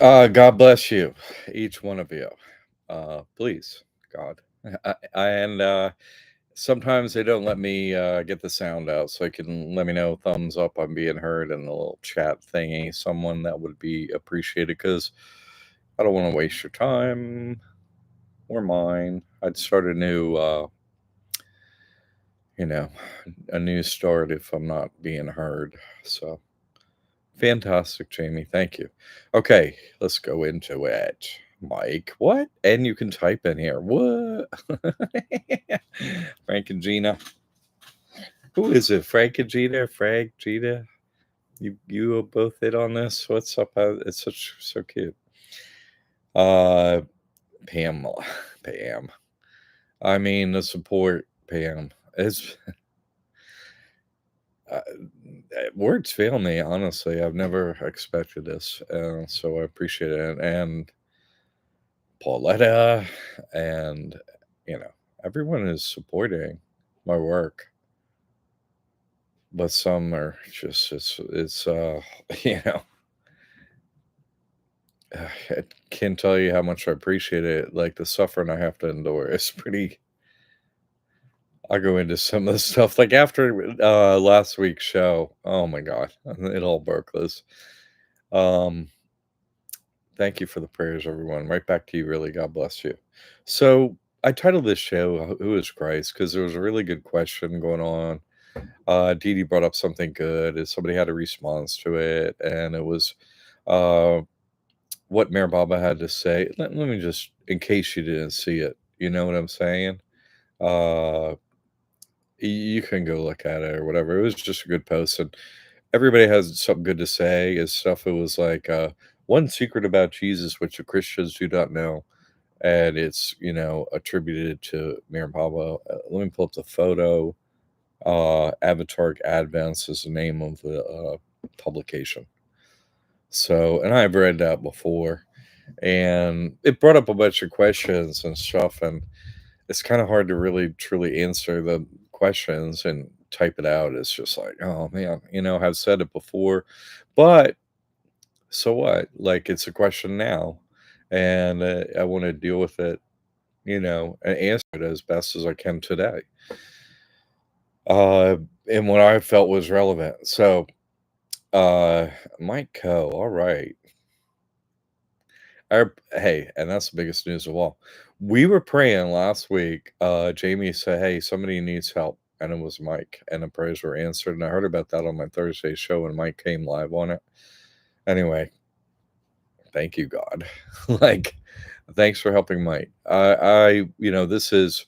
God bless you, each one of you. Please, God. And sometimes they don't let me get the sound out, so I can let me know thumbs up I'm being heard in the little chat thingy. Someone that would be appreciated because I don't want to waste your time or mine. I'd start you know, a new start if I'm not being heard. So fantastic, Jamie. Thank you. Okay, let's go into it. Mike, what? And you can type in here. What? Frank and Gina. Who is it? Frank and Gina? Frank, Gina? You both hit on this? What's up? It's so cute. Uh Pamela. Pam. I mean the support, Pam. Is uh, words fail me, honestly. I've never expected this. So I appreciate it. And Pauletta, and you know, everyone is supporting my work, but some are just it's you know, I can't tell you how much I appreciate it. Like the suffering I have to endure is pretty. I'll go into some of the stuff like after last week's show. Oh my god, it all broke loose. Um, Thank you for the prayers, everyone. Right back to you, really. God bless you. So I titled this show "Who is Christ?" because there was a really good question going on. Dee Dee brought up something good, and somebody had a response to it, and it was uh, what Mayor Baba had to say. Let me just, in case you didn't see it, you know what I'm saying? Uh, you can go look at it or whatever. It was just a good post, and everybody has something good to say. Is stuff. It was like one secret about Jesus, which the Christians do not know, and it's attributed to Mayor Baba. Let me pull up the photo. Avatar Advents is the name of the publication. So, and I've read that before, and it brought up a bunch of questions and stuff, and it's kind of hard to really truly answer the questions and type it out. It's just like, oh man, I've said it before, but so what? Like, it's a question now, and I want to deal with it, and answer it as best as I can today. And what I felt was relevant. So, Uh, Mike Coe, all right. Hey, and that's the biggest news of all. We were praying last week. Jamie said, "Hey, somebody needs help," and it was Mike, and the prayers were answered. And I heard about that on my Thursday show, and Mike came live on it. Anyway, thank you, God. Like, thanks for helping Mike. This is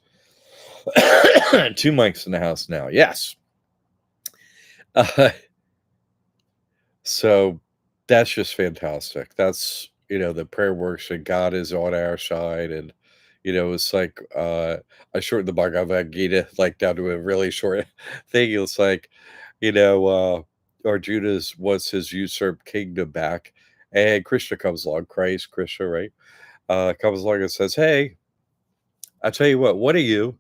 two mics in the house now. Yes. Uh, So that's just fantastic. That's, the prayer works and God is on our side. And, it's like, I shortened the Bhagavad Gita like down to a really short thing. It's like, Arjuna's wants his usurped kingdom back. And Krishna comes along, Christ, Krishna, right? Comes along and says, "Hey, I tell you what are you?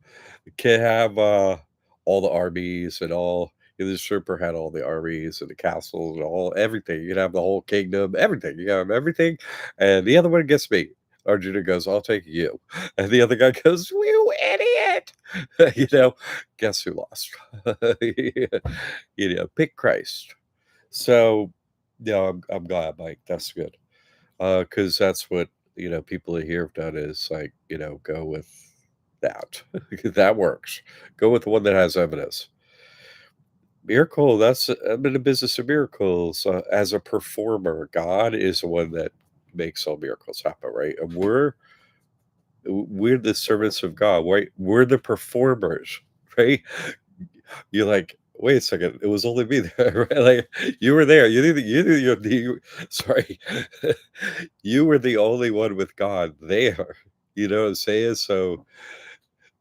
Can have all the armies and all. The usurper had all the armies and the castles and all everything. You can have the whole kingdom, everything. You can have everything, and the other one gets me." Arjuna goes, "I'll take you," and the other guy goes, "You idiot!" Guess who lost? Pick Christ. So, yeah, I'm glad, Mike. That's good, because that's what people here have done is like go with that. That works. Go with the one that has evidence. Miracle, that's I'm in the business of miracles. As a performer, God is the one that makes all miracles happen, right? And we're the servants of God, right? We're the performers, right? You're like, wait a second, it was only me there, right? Like you were there. Sorry, you were the only one with God there. You know what I'm saying? So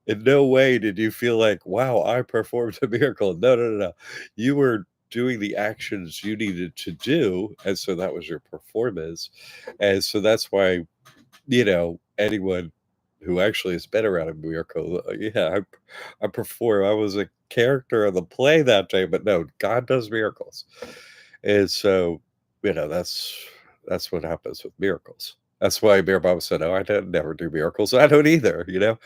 in no way did you feel like, wow, I performed a miracle. No, no, no, no. You were doing the actions you needed to do. And so that was your performance. And so that's why, anyone who actually has been around a miracle, yeah, I perform. I was a character of the play that day, but no, God does miracles. And so, that's. That's what happens with miracles. That's why Bear Bob said, "Oh, I don't never do miracles." I don't either, you know?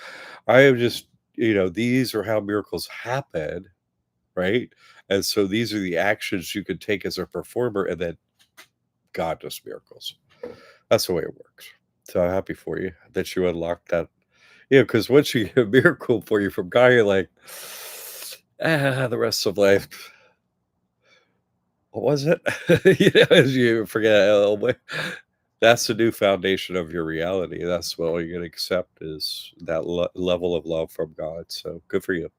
I am just, these are how miracles happen, right? And so these are the actions you could take as a performer, and then God does miracles. That's the way it works. So I'm happy for you that you unlocked that. Yeah, because once you get a miracle for you from God, you're like, the rest of life, what was it? As you forget, that's the new foundation of your reality. That's what you can accept is that level of love from God. So good for you.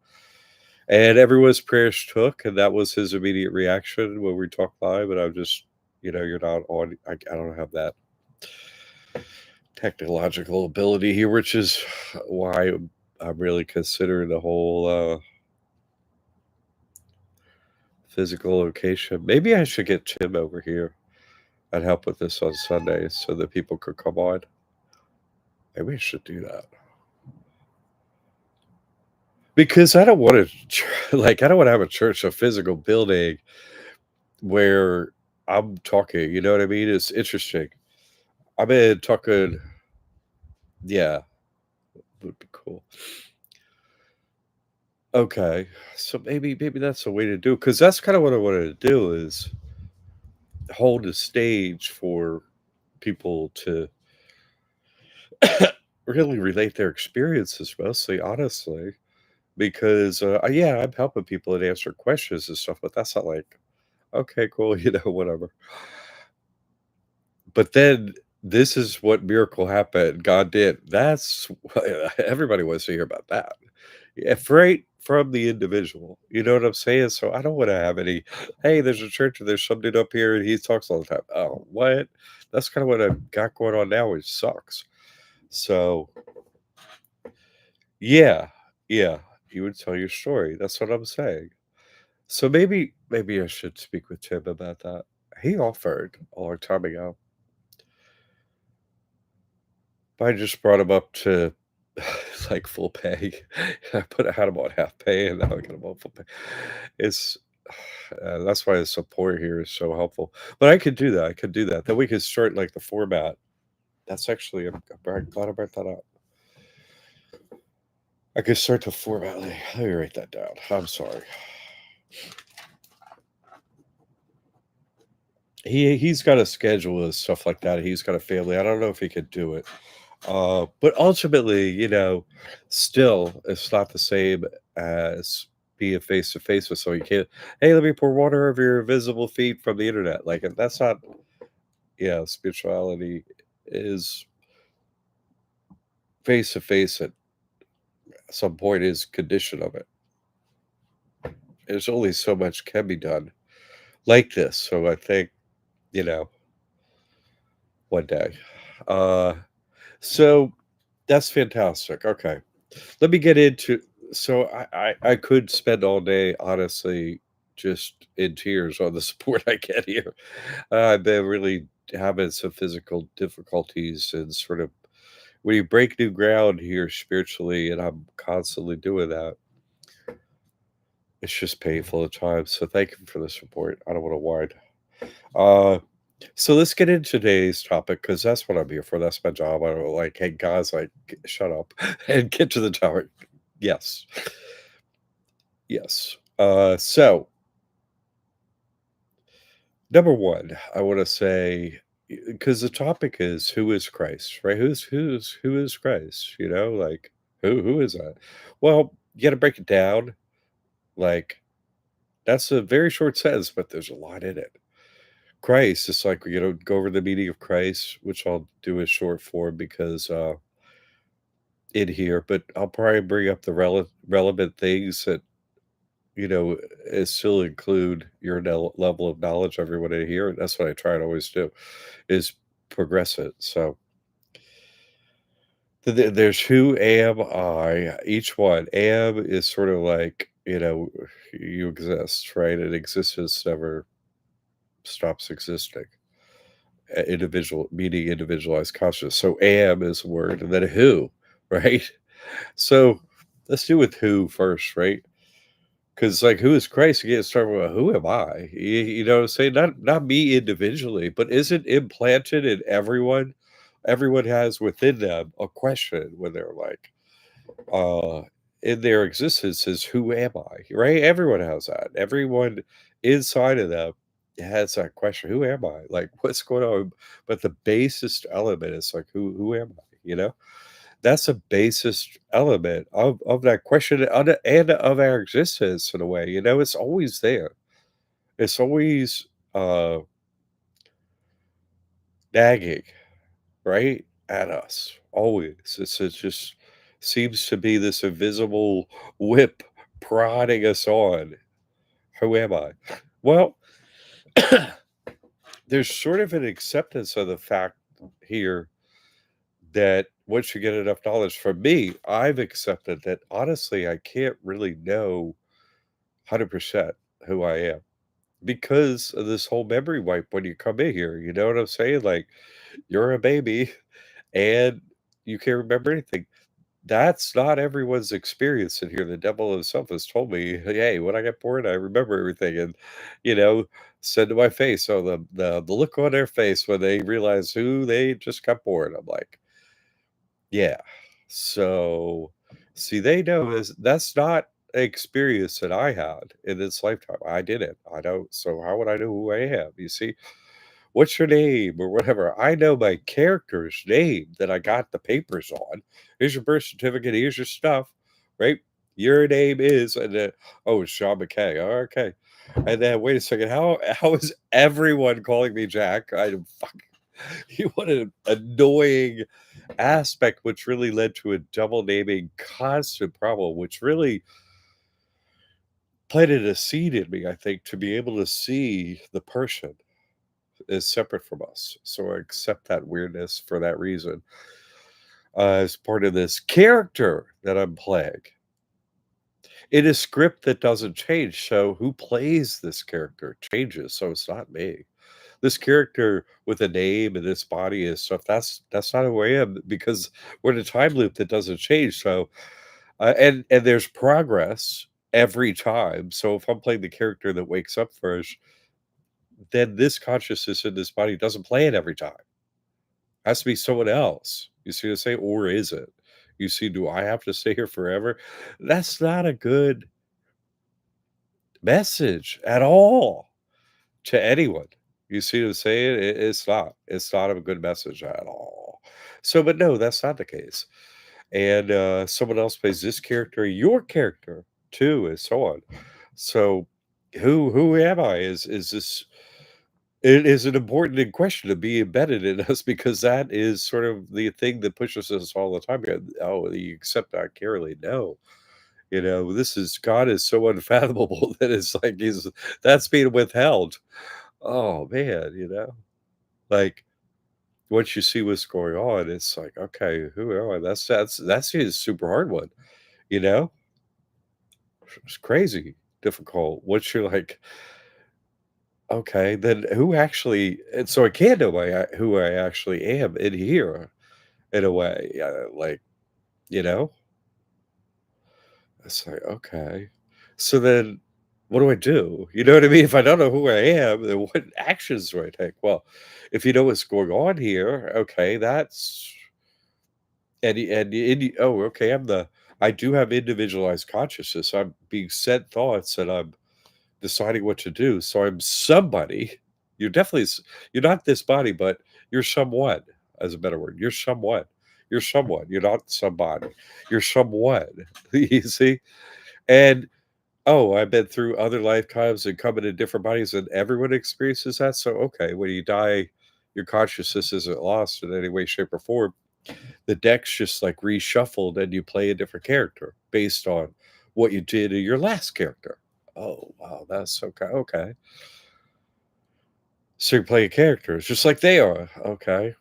And everyone's prayers took, and that was his immediate reaction when we talked live. And I'm just, you're not on. I don't have that technological ability here, which is why I'm really considering the whole physical location. Maybe I should get Tim over here and help with this on Sundays so that people could come on. Maybe I should do that because I don't want to, like, I don't want to have a church, a physical building where I'm talking. You know what I mean? It's interesting. I've been talking. Yeah, would be cool. Okay, so maybe that's a way to do it because that's kind of what I wanted to do is hold a stage for people to really relate their experiences mostly, honestly, because, yeah, I'm helping people and answer questions and stuff, but that's not like, "Okay, cool," whatever. But then this is what miracle happened, God did. That's everybody wants to hear about that. Yeah, right from the individual, you know what I'm saying? So I don't wanna have any, "Hey, there's a church and there's some dude up here and he talks all the time." Oh, what? That's kinda what I've got going on now, which sucks. So, yeah, yeah, you would tell your story, that's what I'm saying. So maybe I should speak with Tim about that. He offered a long time ago. I just brought him up to, like, full pay. I had him on half pay, and now I got him on full pay. It's that's why the support here is so helpful. But I could do that, I could do that. Then we could start, like, the format. That's actually I'm glad I brought that up. I could start the format. Let me write that down. I'm sorry. He's got a schedule and stuff like that. He's got a family. I don't know if he could do it. But ultimately, still, it's not the same as being face to face with someone. You can't, hey, let me pour water over your invisible feet from the internet. Like, that's not, spirituality is face to face at some point is condition of it. There's only so much can be done like this. So I think, you know, one day. Uh, so that's fantastic. Okay. Let me get into so I could spend all day honestly just in tears on the support I get here. I've been really having some physical difficulties and sort of when you break new ground here spiritually, and I'm constantly doing that, it's just painful at times. So thank you for the support. I don't want to whine. Uh, so let's get into today's topic because that's what I'm here for. That's my job. I don't like, hey guys, like, shut up and get to the topic. Yes. Yes. So number one, I want to say because the topic is who is Christ, right? Who is Christ? Like who is that? Well, you got to break it down. Like that's a very short sentence, but there's a lot in it. Christ, it's like go over the meaning of Christ, which I'll do a short form because in here, but I'll probably bring up the relevant things that still include your level of knowledge everyone in here. And that's what I try to always do is progress it. So there's who am I? Each one. Am is sort of like, you exist, right? And existence never stops existing. Individual meaning individualized consciousness. So am is a word, and then who, right? So let's do with who first, right? 'Cause, like, who is Christ? You get started with, "Who am I?" You know what I'm saying? Not me individually, but isn't implanted in everyone? Everyone has within them a question when they're like, uh, in their existence is, "Who am I?" Right? Everyone has that. Everyone inside of them has that question, "Who am I?" Like, "What's going on?" But the basest element is like, "Who am I?" You know? That's a basest element of that question and of our existence in a way, you know, it's always there. It's always, nagging, right, at us, always. It just seems to be this invisible whip prodding us on. Who am I? Well, there's sort of an acceptance of the fact here that once you get enough knowledge from me, I've accepted that honestly, I can't really know 100% who I am because of this whole memory wipe when you come in here. You know what I'm saying? Like, you're a baby and you can't remember anything. That's not everyone's experience in here. The devil himself has told me, "Hey, when I get bored, I remember everything," and you know, said to my face. So the look on their face when they realize who they just got bored. I'm like, yeah. So, see, they know is that's not an experience that I had in this lifetime. I didn't. I don't. So how would I know who I am? You see, what's your name or whatever? I know my character's name that I got the papers on. Here's your birth certificate. Here's your stuff, right? Your name is, and then, oh, it's Sean McCaig. Oh, okay. And then wait a second. How is everyone calling me Jack? I fuck. What an annoying aspect, which really led to a double naming constant problem, which really planted a seed in me, I think, to be able to see the person is separate from us. So I accept that weirdness for that reason. As part of this character that I'm playing in a script that doesn't change. So who plays this character changes. So it's not me. This character with a name and this body and stuff, that's not who I am because we're in a time loop that doesn't change. So and there's progress every time. So if I'm playing the character that wakes up first, then this consciousness in this body doesn't play it every time. Has to be someone else. You see what I'm saying? Or is it? You see, do I have to stay here forever? That's not a good message at all to anyone. You see what I'm saying? It's not. It's not a good message at all. So, but no, that's not the case. And someone else plays this character, your character too, and so on. So, who am I? Is this? It is an important question to be embedded in us because that is sort of the thing that pushes us all the time. Yeah, oh, you accept I can't really know. You know, this is God is so unfathomable that it's like he's that's being withheld. Oh man, you know, like once you see what's going on, it's like, okay, who am I? That's a super hard one, you know? It's crazy difficult. Once you're like, okay, then who actually and so I can know who I actually am in here in a way. Like, you know? It's like, okay. So then what do I do? You know what I mean? If I don't know who I am, then what actions do I take? Well, if you know what's going on here, okay, that's oh, okay, I do have individualized consciousness. I'm being sent thoughts and I'm deciding what to do. So I'm somebody. You're definitely you're not this body, but you're someone, as a better word. You're someone. You're someone. You're not somebody. You're someone. You see? And oh, I've been through other lifetimes and come into different bodies, and everyone experiences that. So okay, when you die, your consciousness isn't lost in any way, shape, or form. The deck's just like reshuffled and you play a different character based on what you did in your last character. Oh, wow, that's okay. Okay. So you're playing characters just like they are. Okay.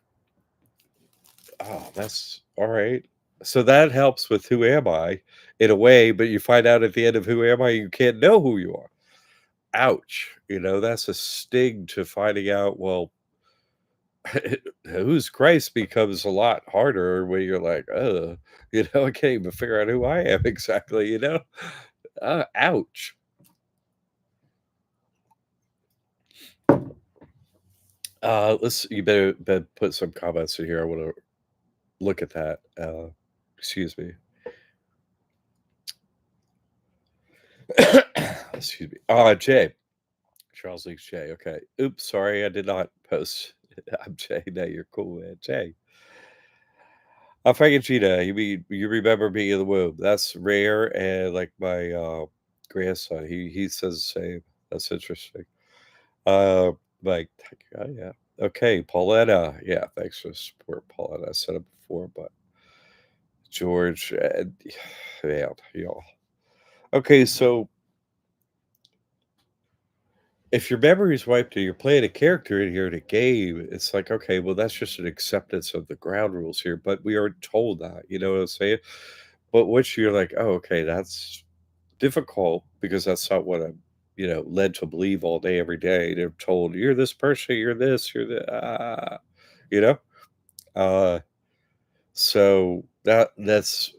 Oh, that's all right. So that helps with who am I in a way, but you find out at the end of who am I, you can't know who you are. Ouch. You know, that's a sting to finding out, well, who's Christ becomes a lot harder when you're like, I can't even figure out who I am exactly, you know? Ouch. Let's you better put some comments in here. I wanna look at that. Excuse me. Excuse me. Jay. Charles Leaks Jay. Okay. Oops, sorry, I did not post. I'm Jay. No, you're cool, man. Jay. Frank Gina, you remember me in the womb. That's rare, and like my grandson, he says the same. That's interesting. Uh like yeah. Okay, Pauletta. Yeah, thanks for the support, Pauletta. I said it before, but George, man, y'all. Okay, so if your memory is wiped and you're playing a character in here in a game, it's like, okay, well, that's just an acceptance of the ground rules here. But we aren't told that, you know what I'm saying? But once you're like, oh, okay, that's difficult because that's not what I'm, led to believe all day, every day. They're told you're this person, you're this, you're the, you know. Uh, so that's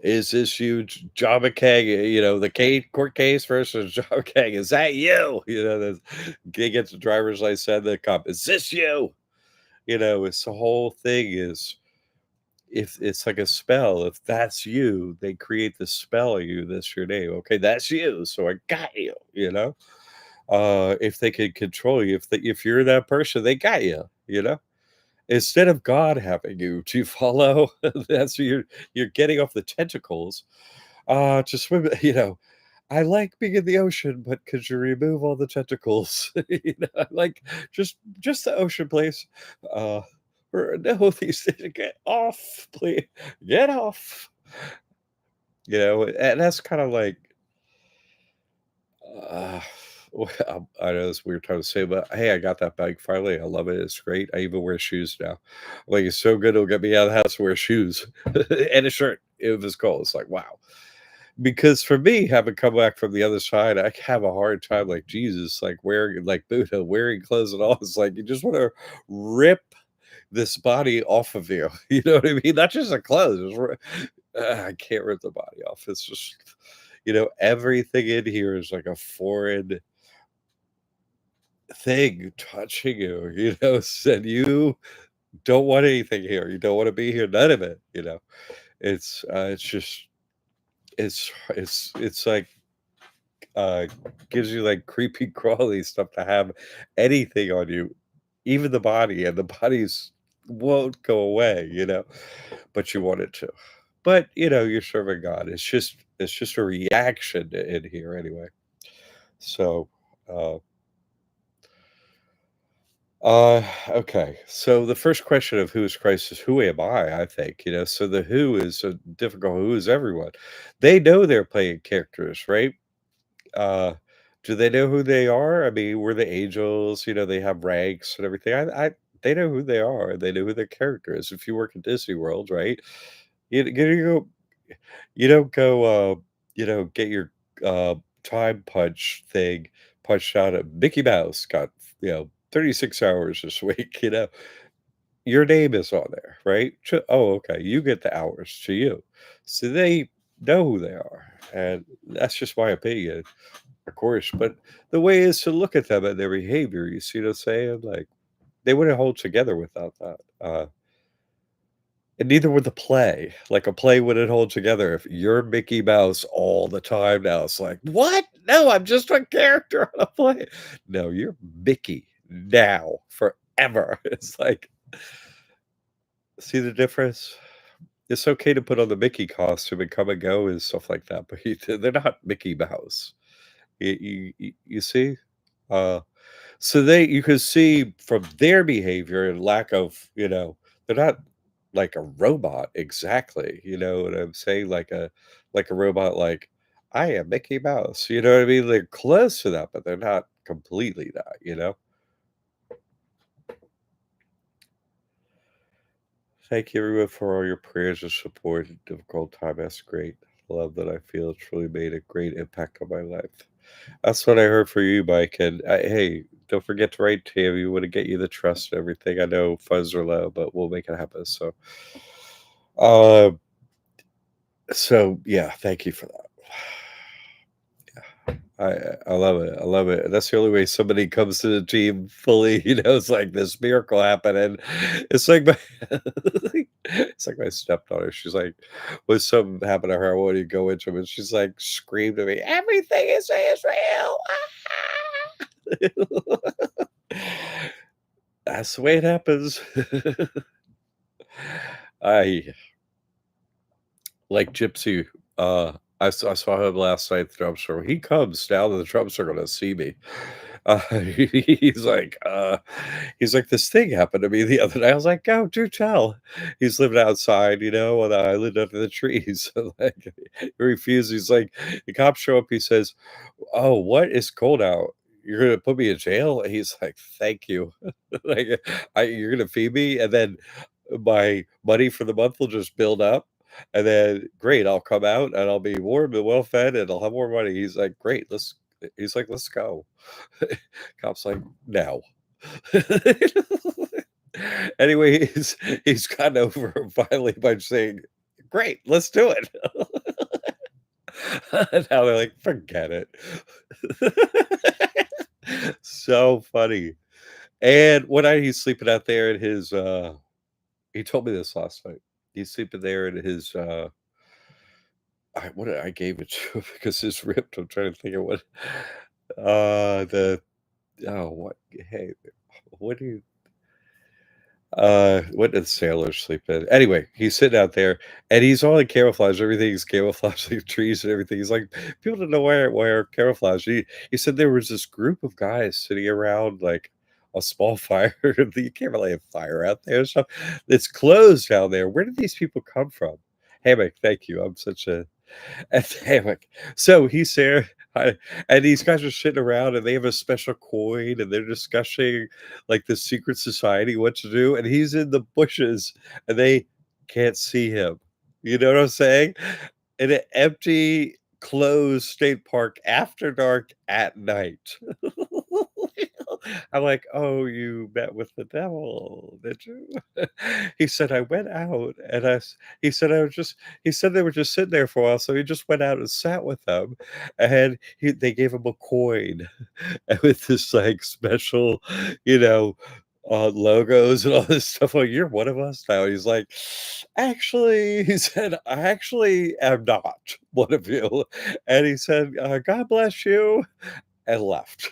is this you, John McCaig? The court case versus John McCaig. Is that you? The he gets the driver's license and the cop. Is this you? It's the whole thing is if it's like a spell. If that's you, they create the spell of you. That's your name. Okay, that's you. So I got you. If they can control you, if you're that person, they got you. Instead of God having you, do you follow? That's you're getting off the tentacles to swim. I like being in the ocean, but could you remove all the tentacles? I like just the ocean, please. Uh, or no, these things get off, please. Get off. And that's kind of like uh, I know it's a weird time to say, but hey, I got that bag finally. I love it. It's great. I even wear shoes now. Like it's so good, it'll get me out of the house to wear shoes and a shirt if it's cold. It's like wow. Because for me, having come back from the other side, I have a hard time, like Jesus, like wearing, like Buddha, wearing clothes and all. It's like you just want to rip this body off of you. You know what I mean? Not just the clothes. I can't rip the body off. It's just, everything in here is like a foreign thing touching you. Said you don't want anything here. You don't want to be here. None of it. It's just it's like uh gives you like creepy crawly stuff to have anything on you, even the body, and the bodies won't go away, but you want it to. But you're serving God. It's just a reaction in here anyway. So uh okay. So the first question of who is Christ is who am I think, so the who is a difficult who is everyone. They know they're playing characters, right? Uh, do they know who they are? I mean, we're the angels, they have ranks and everything. They know who they are. They know who their character is. If you work at Disney World, right? You don't go, get your time punch thing punched out at Mickey Mouse got 36 hours this week. Your name is on there, right? Oh, okay. You get the hours to you, so they know who they are, and that's just my opinion. Of course, but the way is to look at them and their behavior, you see what I'm saying? Like, they wouldn't hold together without that, and neither would the play. Like, a play wouldn't hold together if you're Mickey Mouse all the time now. It's like, "What? No, I'm just a character on a play." No, you're Mickey now forever. It's like see the difference? It's okay to put on the Mickey costume and come and go and stuff like that, but they're not Mickey Mouse. You see? Uh So you can see from their behavior and lack of, they're not like a robot exactly, you know what I'm saying? Like a robot like, "I am Mickey Mouse," you know what I mean? They're close to that, but they're not completely that. Thank you everyone for all your prayers and support in difficult time. That's great. Love that I feel it's really made a great impact on my life. That's what I heard for you, Mike. And hey, don't forget to write Tammy. We want to get you the trust and everything. I know funds are low, but we'll make it happen. Uh, so yeah, thank you for that. I love it, I love it. That's the only way somebody comes to the team fully, it's like this miracle happening. It's like my it's like my stepdaughter. She's like, when something happened to her, I want to go into it, and she's like screamed at me, "Everything is Israel!" That's the way it happens. I like Gypsy, I saw him last night at the drum circle. He comes down to the drum circle to see me. He's like, "This thing happened to me the other day." I was like, "Go, do tell." He's living outside, on the island under the trees. Like, he refuses. He's like, the cops show up. He says, "Oh, what? It's cold out. You're gonna put me in jail?" And he's like, "Thank you." Like, you're gonna feed me, and then my money for the month will just build up, and then great, I'll come out and I'll be warm and well fed and I'll have more money. He's like, "Great, let's go." Cop's like, "No." Anyway, he's gotten over it finally by saying, "Great, let's do it." And now they're like, "Forget it." So funny. And one night he's sleeping out there in his, he told me this last night. He's sleeping there in his, I gave it to him because it's ripped. I'm trying to think of the what, hey, what do you what did sailors sleep in? Anyway, he's sitting out there and he's all in camouflage. Everything's camouflage, like trees and everything. He's like, people don't know why camouflage. He said there was this group of guys sitting around like a small fire. You can't really have fire out there. So it's closed down there. Where did these people come from? Hammock, thank you. I'm such a hammock. So he's there, and these guys are sitting around, and they have a special coin, and they're discussing like the secret society, what to do, and he's in the bushes, and they can't see him. You know what I'm saying? In an empty, closed state park after dark at night. I'm like, "Oh, you met with the devil, did you?" He said, "I went out and he said, "I was just," he said they were just sitting there for a while, so he just went out and sat with them, and they gave him a coin with this, like, special, you know, logos and all this stuff. Like, "You're one of us now." He's like, "Actually," he said, "I actually am not one of you." And he said, "God bless you," and left.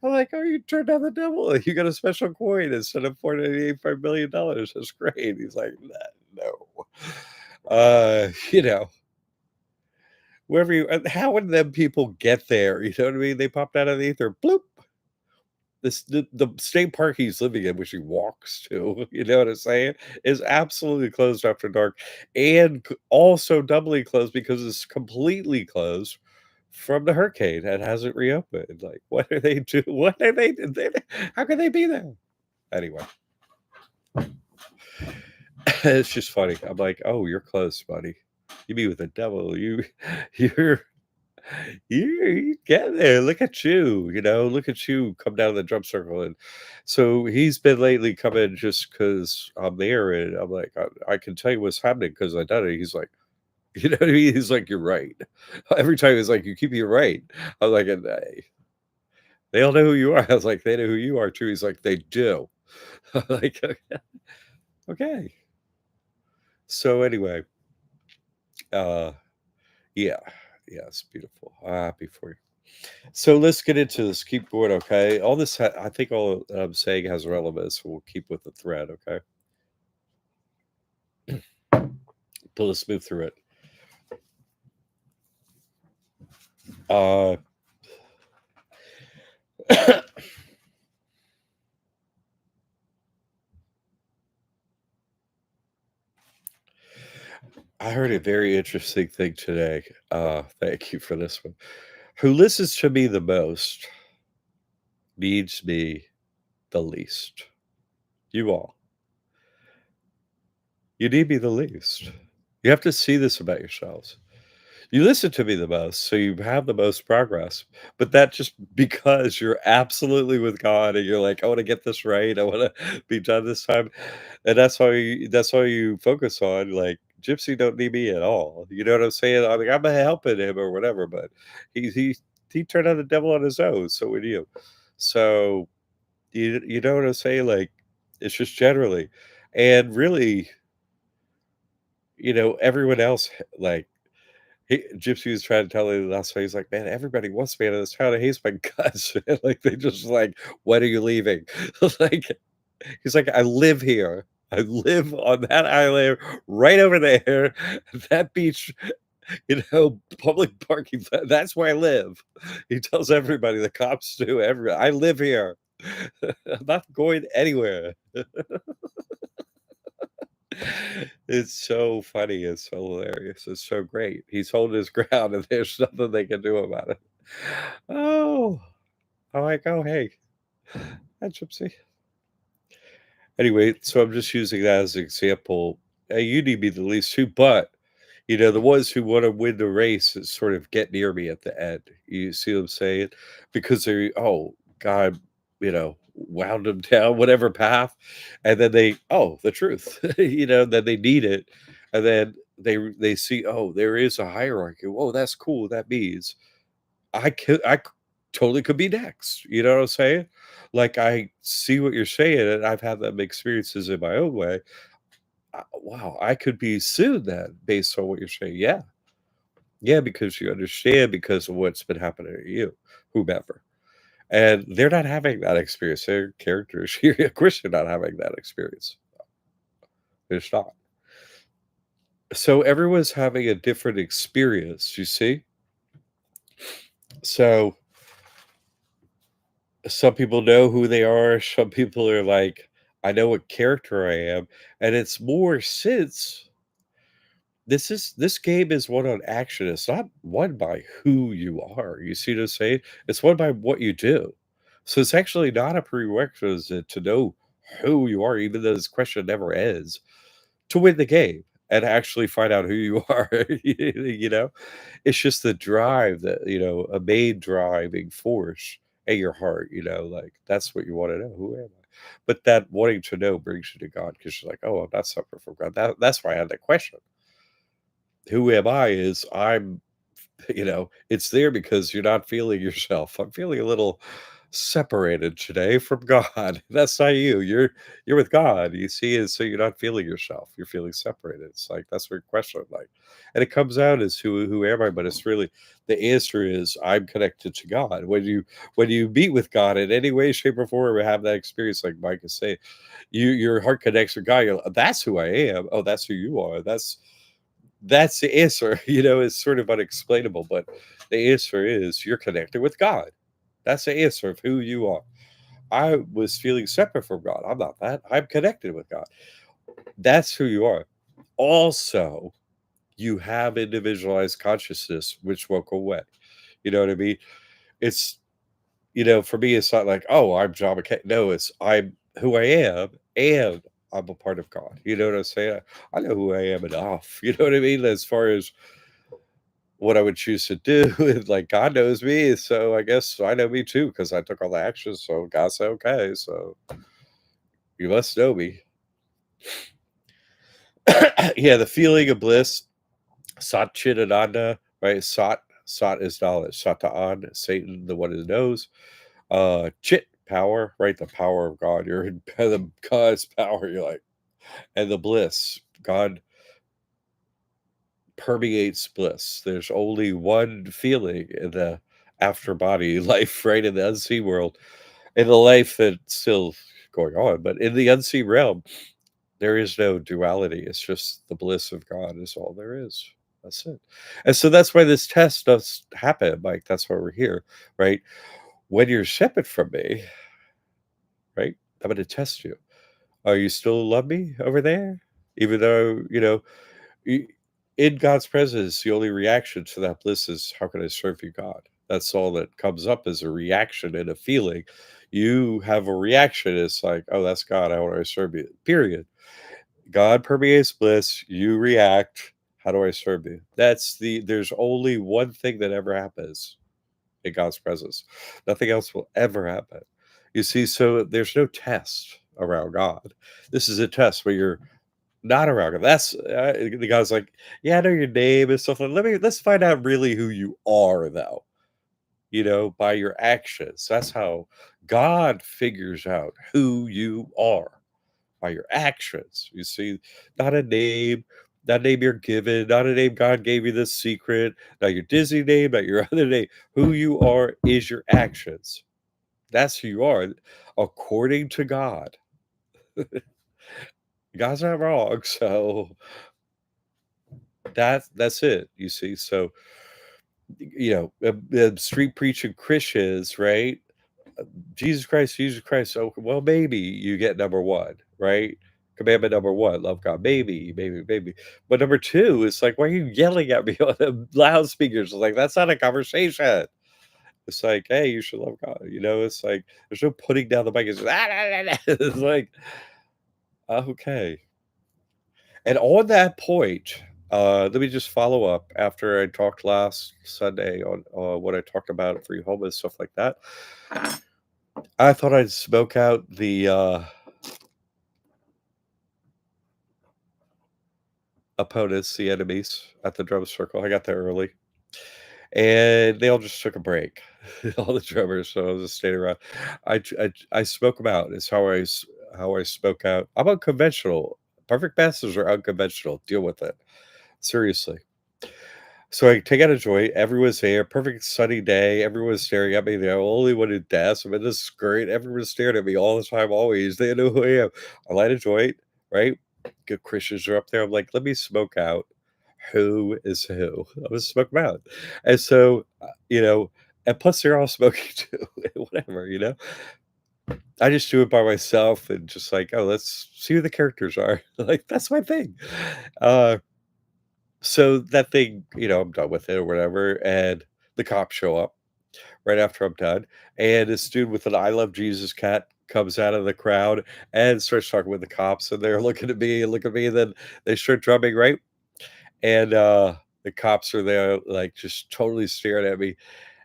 I'm like, "Oh, you turned down the devil. You got a special coin instead of $485 million. That's great." He's like, No." You know, wherever you how would them people get there? You know what I mean? They popped out of the ether, bloop. The state park he's living in, which he walks to, you know what I'm saying, is absolutely closed after dark, and also doubly closed because it's completely closed from the hurricane and hasn't reopened. Like, what are they do? What are they how can they be there? Anyway, it's just funny. I'm like, "Oh, you're close, buddy. You be with the devil. You're you get there. Look at you, look at you come down the drum circle." And so he's been lately coming just because I'm there, and I'm like, I can tell you what's happening because I done it. He's like, you know what I mean? He's like, "You're right." Every time he's like, "You keep me right." I'm like, and they all know who you are. I was like, "They know who you are too." He's like, "They do." I'm like, okay. So anyway, uh, yeah, yeah, it's beautiful. Happy for you. So let's get into this. Keep going, okay? All this, I think, all that I'm saying has relevance. We'll keep with the thread, okay? But let's move through it. Uh, I heard a very interesting thing today. Thank you for this one. Who listens to me the most needs me the least. You all. You need me the least. You have to see this about yourselves. You listen to me the most, so you have the most progress. But that just because you're absolutely with God and you're like, "I wanna get this right. I wanna be done this time." And that's all you focus on. Like, Gypsy don't need me at all. You know what I'm saying? I mean, I'm helping him or whatever, but he he turned on the devil on his own, so would you. So, you know what I'm saying? Like, it's just generally and really, everyone else, like, Gypsy was trying to tell me last night, he's like, "Man, everybody wants me out of this town and hates my guts." Like, they just like, "When are you leaving?" Like, he's like, "I live here. I live on that island right over there. That beach, public parking, that's where I live." He tells everybody, the cops do, everybody, "I live here. I'm not going anywhere." It's so funny, it's so hilarious, it's so great. He's holding his ground, and there's nothing they can do about it. Oh, I'm like, "Oh, hey, hi, Gypsy." Anyway, so I'm just using that as an example. You need me the least too, but the ones who want to win the race is sort of get near me at the end. You see what I'm saying? Because they, oh God, wound them down whatever path, and then the truth, then they need it, and then they see, oh, there is a hierarchy. Whoa, that's cool. That means totally could be next. You know what I'm saying? Like, I see what you're saying, and I've had them experiences in my own way. Wow, I could be soon then based on what you're saying. Yeah. Yeah, because you understand because of what's been happening to you, whomever. And they're not having that experience. Their characters, of course, they're not having that experience. They're just not. So everyone's having a different experience, you see? So some people know who they are. Some people are like, I know what character I am. And it's more since this game is won on action. It's not won by who you are. You see what I'm saying? It's won by what you do. So it's actually not a prerequisite to know who you are, even though this question never ends, to win the game and actually find out who you are. you know, it's just the drive that a main driving force in your heart. Like that's what you want to know. Who am I? But that wanting to know brings you to God because you're like, oh, I'm not separate from God. That's why I had that question. Who am I? Is I'm it's there because you're not feeling yourself. I'm feeling a little separated today from God. That's not you. You're with God. You see, and so you're not feeling yourself. You're feeling separated. It's like that's what your question like. And it comes out as who am I? But it's really the answer is I'm connected to God. When you meet with God in any way, shape, or form, or have that experience, like Mike is saying, your heart connects with God. You're like, that's who I am. Oh, that's who you are. That's the answer. It's sort of unexplainable, but the answer is you're connected with God. That's the answer of who you are. I was feeling separate from God. I'm not that. I'm connected with God. That's who you are. Also, you have individualized consciousness, which won't go away. You know what I mean? It's, for me, it's not like, oh, I'm John McCaig. No, it's I'm who I am and I'm a part of God. You know what I'm saying? I know who I am enough. You know what I mean? As far as what I would choose to do, and, like, God knows me, so I guess I know me too because I took all the actions, so God said, "Okay, so you must know me." Yeah, the feeling of bliss, Sat Chit Ananda, right? Sat is knowledge, Sata'an, Satan, the one who knows. Chit, power, right? The power of God. You're in the God's power, you're like, and the bliss, God permeates bliss. There's only one feeling in the after body life, right? In the unseen world, in the life that's still going on, but in the unseen realm, there is no duality. It's just the bliss of God is all there is. That's it. And so that's why this test does happen, Mike. That's why we're here, right? When you're separate from me, right? I'm going to test you. Are you still love me over there? Even though, y- in God's presence, the only reaction to that bliss is, how can I serve you, God? That's all that comes up as a reaction and a feeling. You have a reaction. It's like, oh, that's God. How do I serve you? Period. God permeates bliss. You react. How do I serve you? There's only one thing that ever happens in God's presence. Nothing else will ever happen. You see, so there's no test around God. This is a test where you're not around God. That's the guy's like, yeah, I know your name and stuff. Let's find out really who you are, though. by your actions. That's how God figures out who you are, by your actions. You see, not a name, not a name you're given, not a name God gave you this secret, not your Disney name, not your other name. Who you are is your actions. That's who you are according to God. God's not wrong. So that's it. You see, so street preaching Christians, right? Jesus Christ, Jesus Christ. So, well, maybe you get number one, right? Commandment number one, love God. Maybe, maybe, maybe. But number two is like, why are you yelling at me on the loudspeakers? It's like, that's not a conversation. It's like, hey, you should love God. It's like, there's no putting down the mic. It's, it's like, okay. And on that point, let me just follow up after I talked last Sunday on what I talked about for home and stuff like that. I thought I'd smoke out the opponents, the enemies at the drum circle. I got there early, and they all just took a break. All the drummers, so I was just standing around. I smoke them out. It's how I smoke out. I'm unconventional. Perfect passes are unconventional. Deal with it. Seriously. So I take out a joint. Everyone's there. Perfect sunny day. Everyone's staring at me. The only one who dance. I'm in the skirt. Everyone's staring at me all the time. Always. They know who I am. I light a joint. Right. Good Christians are up there. I'm like, let me smoke out who is who. I'm gonna smoke them out. And so, and plus they're all smoking too. Whatever. I just do it by myself and just like, oh, let's see who the characters are. Like that's my thing. Uh, so that thing, I'm done with it or whatever, and the cops show up right after I'm done, and this dude with an "I love Jesus" cat comes out of the crowd and starts talking with the cops, and they're looking at me and look at me, and then they start drumming, right? And, the cops are there, like, just totally staring at me,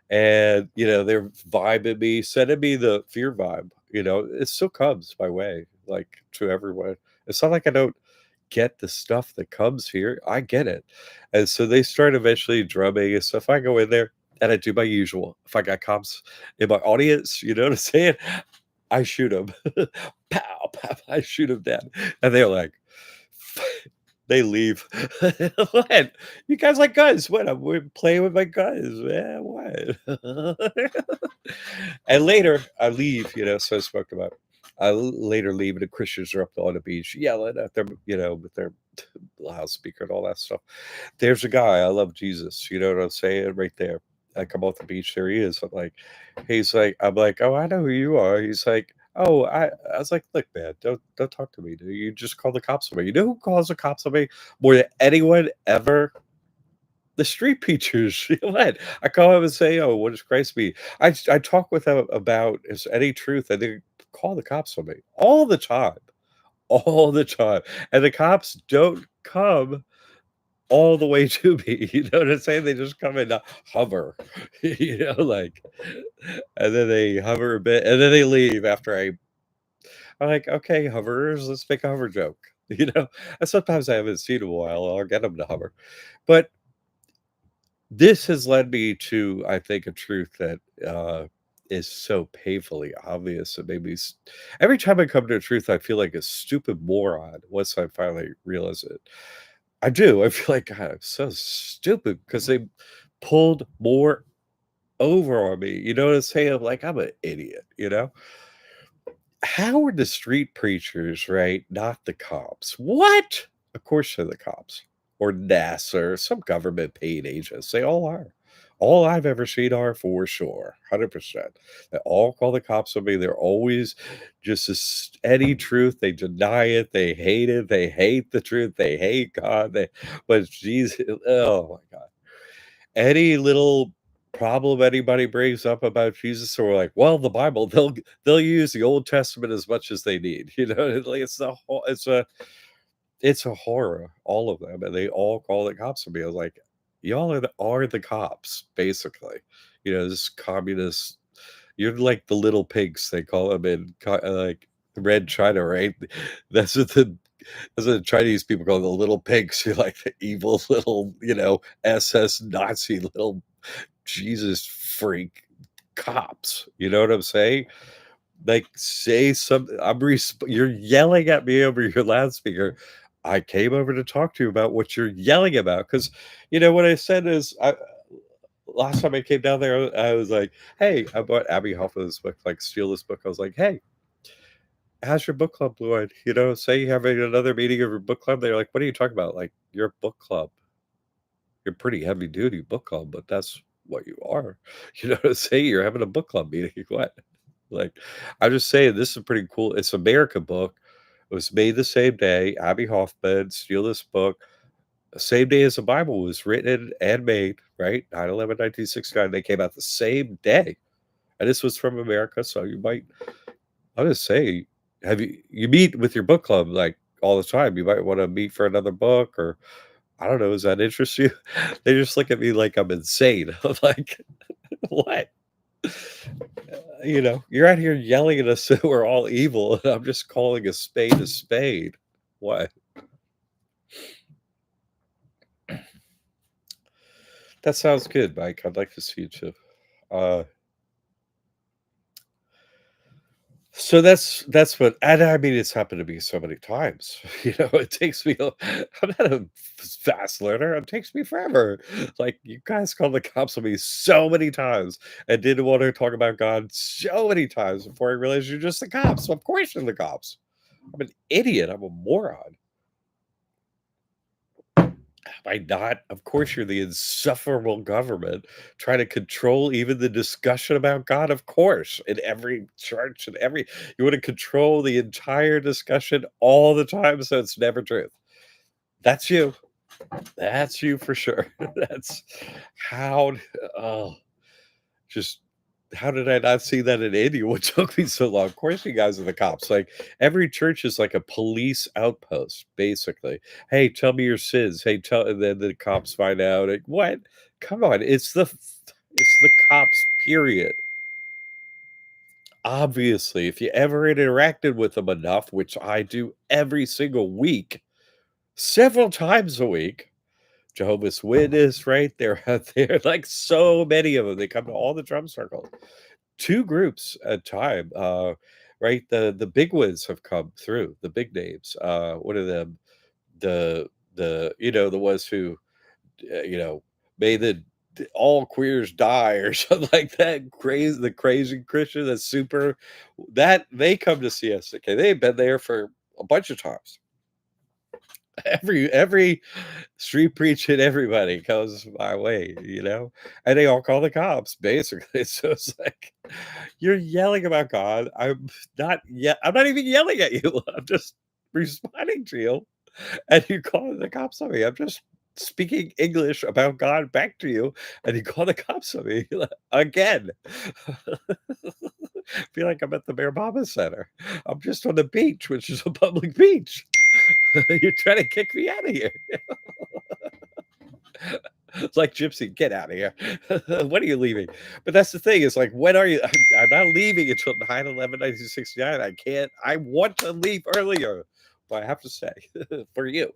and, they're vibing me, sending me the fear vibe, it still comes my way, like, to everyone. It's not like I don't get the stuff that comes here. I get it. And so they start eventually drumming and stuff. I go in there and I do my usual. If I got cops in my audience, you know what I'm saying? I shoot them. Pow, pow, I shoot them down. And they're like, they leave. What? You guys like guns? What? We're playing with my guns, man. What? And later I leave, so I spoke about. Later leave, and the Christians are up on the beach yelling at them, with their loudspeaker and all that stuff. There's a guy, I love Jesus, you know what I'm saying? Right there. I come off the beach, there he is. I'm like, oh, I know who you are. He's like, oh, I was like, look, man, don't talk to me. Dude. You just call the cops on me. You know who calls the cops on me more than anyone ever? The street preachers. What? I call him and say, oh, what does Christ mean? I talk with them about is any truth, and they call the cops on me all the time. All the time. And the cops don't come all the way to me, you know what I'm saying? They just come and, hover, like and then they hover a bit, and then they leave after I'm like, "Okay, hoverers, let's make a hover joke," you know? And sometimes I haven't seen in a while, I'll get them to hover. But this has led me to, I think, a truth that, is so painfully obvious and maybe every time I come to a truth, I feel like a stupid moron once I finally realize it. I do. I feel like, God, I'm so stupid because they pulled more over on me. You know what I'm saying? I'm like, I'm an idiot, How are the street preachers, right? Not the cops. What? Of course they're the cops. Or NASA or some government paid agents. They all are. All I've ever seen are for sure. 100%. They all call the cops on me. They're always just a steady truth. They deny it. They hate it. They hate the truth. They hate God. But Jesus, oh my God. Any little problem anybody brings up about Jesus, so we're like, well, the Bible, they'll use the Old Testament as much as they need. Like it's a horror, all of them, and they all call the cops on me. I was like, y'all are the cops, basically. This communist. You're like the little pigs they call them in like Red China, right? That's what the that's what the Chinese people call the little pigs. You're like the evil little, SS Nazi little Jesus freak cops. You know what I'm saying? Like, say something. You're yelling at me over your loudspeaker. I came over to talk to you about what you're yelling about because, what I said is, last time I came down there, I was like, "Hey," I bought Abby Hoffman's book, like, steal this book. I was like, "Hey, how's your book club doing?" Say you have another meeting of your book club. They're like, "What are you talking about?" Like, "You're a book club. You're pretty heavy duty book club, but that's what you are." You know what I'm saying? You're having a book club meeting. What? Like, I'm just saying this is pretty cool. It's an American book. It was made the same day. Abby Hoffman, steal this book. The same day as the Bible was written and made, right? 9/11, 1969. They came out the same day. And this was from America. So you might, I'll just say, you meet with your book club like all the time. You might want to meet for another book or I don't know. Does that interest you? They just look at me like I'm insane. I'm like, what? You're out here yelling at us that we're all evil, and I'm just calling a spade a spade. What? That sounds good, Mike. I'd like to see you too. Uh, so that's what, and I mean, it's happened to me so many times. It takes me. I'm not a fast learner. It takes me forever. Like you guys called the cops on me so many times and didn't want to talk about God so many times before I realized you're just the cops. Of course, you're the cops. I'm an idiot. I'm a moron. Am I not? Of course, you're the insufferable government trying to control even the discussion about God. Of course, in every church and you want to control the entire discussion all the time, so it's never truth. That's you. That's you for sure. That's how. Oh, just how did I not see that in India? What took me so long? Of course, you guys are the cops. Like every church is like a police outpost, basically. Hey, tell me your sins. Hey, tell, and then the cops find out. Like, what? Come on, it's the cops. Period. Obviously, if you ever interacted with them enough, which I do every single week, several times a week. Jehovah's Witness, right? They're out there, like so many of them. They come to all the drum circles. Two groups at a time, right? The big ones have come through, the big names. What are them? The ones who you know may all queers die or something like that. Crazy, the crazy Christian, that's super. That they come to see us. Okay, they've been there for a bunch of times. Every street preaching everybody goes my way, and they all call the cops basically. So it's like you're yelling about God. I'm not even yelling at you. I'm just responding to you, and you call the cops on me. I'm just speaking English about God back to you, and you call the cops on me again. Feel like I'm at the Bear Mama Center. I'm just on the beach, which is a public beach. You're trying to kick me out of here. It's like Gypsy, get out of here. When are you leaving? But that's the thing, is like, when are you? I'm not leaving until 9/11, 1969. I can't, I want to leave earlier, but I have to stay for you.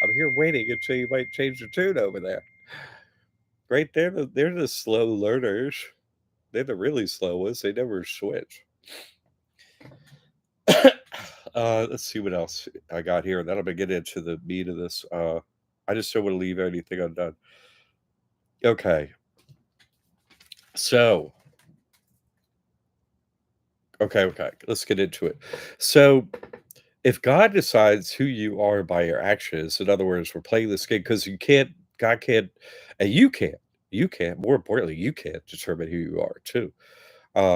I'm here waiting until you might change your tune over there. Right? They're the slow learners. They're the really slow ones. They never switch. Let's see what else I got here. Then I'm gonna get into the meat of this. I just don't want to leave anything undone. Okay, so okay, let's get into it. So, if God decides who you are by your actions, in other words, we're playing this game because God can't, and you can't. More importantly, you can't determine who you are too.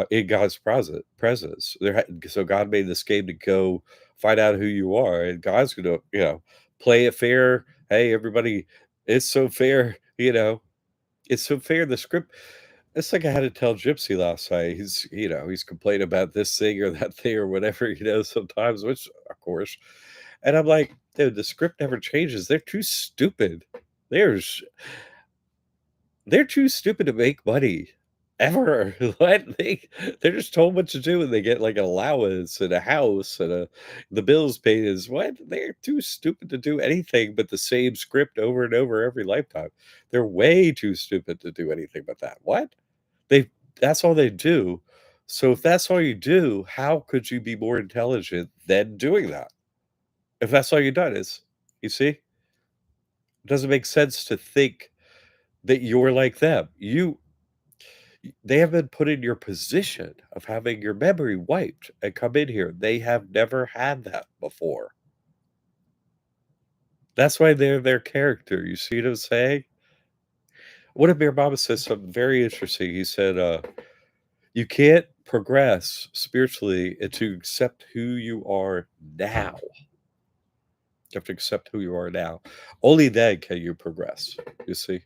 In God's presence, so God made this game to go find out who you are, and God's gonna, play it fair. Hey, everybody, it's so fair. It's so fair. The script. It's like I had to tell Gypsy last night. He's complaining about this thing or that thing or whatever, sometimes, which of course. And I'm like, dude, the script never changes. They're too stupid. There's they're too stupid to make money ever. What? They're just told what to do and they get like an allowance and a house and the bills paid is what? They're too stupid to do anything but the same script over and over every lifetime. They're way too stupid to do anything but that. What? They That's all they do. So if that's all you do, how could you be more intelligent than doing that? If that's all you've done is, you see? It doesn't make sense to think that you're like them. They have been put in your position of having your memory wiped and come in here. They have never had that before. That's why they're their character. You see what I'm saying? One of your mama said something very interesting. He said, you can't progress spiritually until you accept who you are now. You have to accept who you are now. Only then can you progress. You see,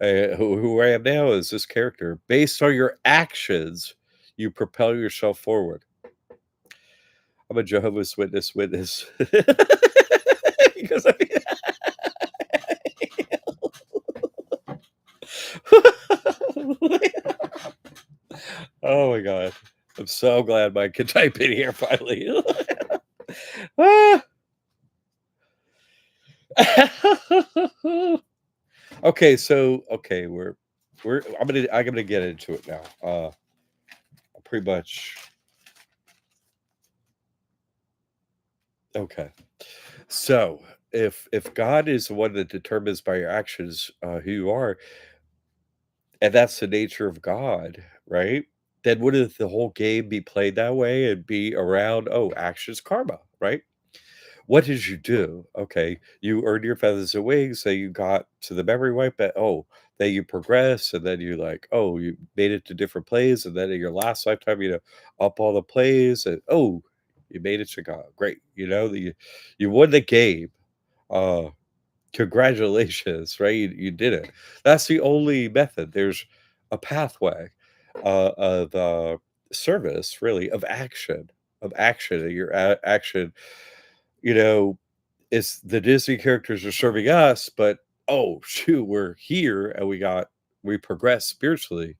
who I am now is this character. Based on your actions, you propel yourself forward. I'm a Jehovah's Witness. Because oh my god, I'm so glad Mike can type in here finally. Ah. Okay, so okay, I'm gonna get into it now. Pretty much okay. So if God is the one that determines by your actions who you are, and that's the nature of God, right? Then wouldn't the whole game be played that way and be around actions karma, right? What did you do? Okay, you earned your feathers and wings, so you got to the memory wipe, but then you progress, and then you like, you made it to different plays, and then in your last lifetime, up all the plays, and you made it to God. Great, you won the game. Uh, Congratulations, right? You did it. That's the only method. There's a pathway of service, really, of action. Your action, you know, it's the Disney characters are serving us, but oh shoot, we're here and we progress spiritually.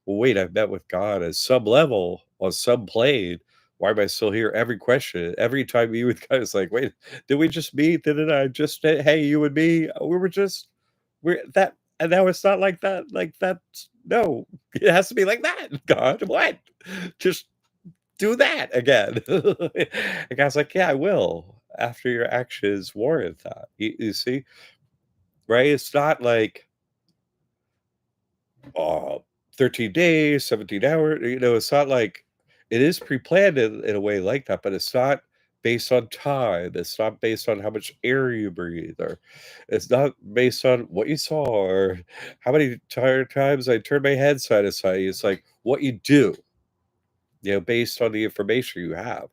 Well, wait, I've met with God at some level on some plane. Why am I still here? Every question, every time you would kind of like, wait, did we just meet? Didn't I just hey, you and me? We were just we're that and now it's not like that. Like that's no, it has to be like that. God, what? Just do that again. And God's like, yeah, I will after your actions warrant that. You see, right? It's not like uh 13 days, 17 hours, it's not like it is pre-planned in a way like that, but it's not based on time. It's not based on how much air you breathe, or it's not based on what you saw or how many times I turned my head side to side. It's like what you do, based on the information you have.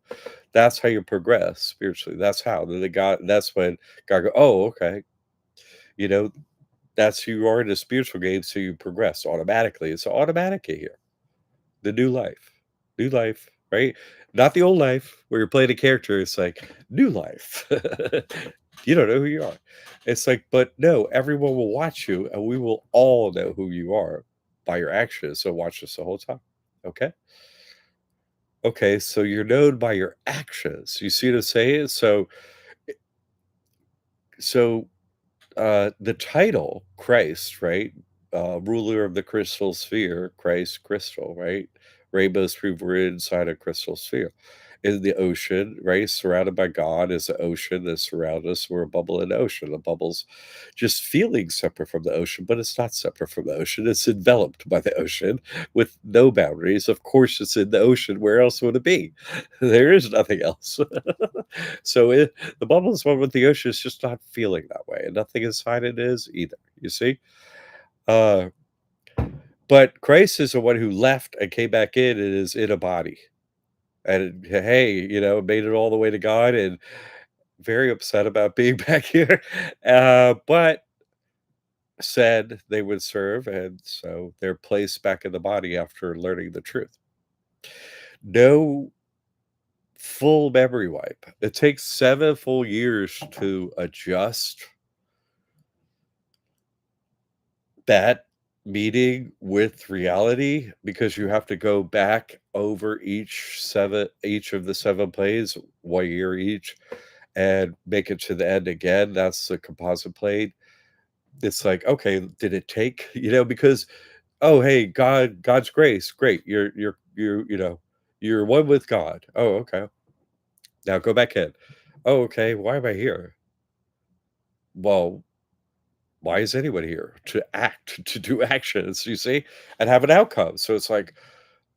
That's how you progress spiritually. That's how. Then the God, that's when God go, oh, okay. You know, that's who you are in the spiritual game, so you progress automatically. It's automatic in here. The new life. New life, right? Not the old life where you're playing a character. It's like new life. You don't know who you are. It's like, but no, everyone will watch you and we will all know who you are by your actions. So watch this the whole time. Okay. Okay. So you're known by your actions. You see what I'm saying? So the title Christ, right? Ruler of the crystal sphere, Christ crystal, right? Rainbows prove we're inside a crystal sphere. In the ocean, right? Surrounded by God is the ocean that surrounds us. We're a bubble in the ocean. The bubble's just feeling separate from the ocean, but it's not separate from the ocean. It's enveloped by the ocean with no boundaries. Of course, it's in the ocean. Where else would it be? There is nothing else. So the bubble is one with the ocean is just not feeling that way, and nothing inside it is either. You see, uh, but Christ is the one who left and came back in and is in a body, and hey, made it all the way to God, and very upset about being back here, but said they would serve, and so they're placed back in the body after learning the truth. No full memory wipe. It takes 7 full years to adjust that meeting with reality, because you have to go back over each of the 7 plays, 1 year each, and make it to the end again. That's the composite plate. It's like, okay, did it take, because "Oh, hey, God's grace, great. You're one with God. Oh, okay. Now go back in. Oh, okay. Why am I here? Well, why is anyone here? To act, to do actions, you see, and have an outcome. So it's like,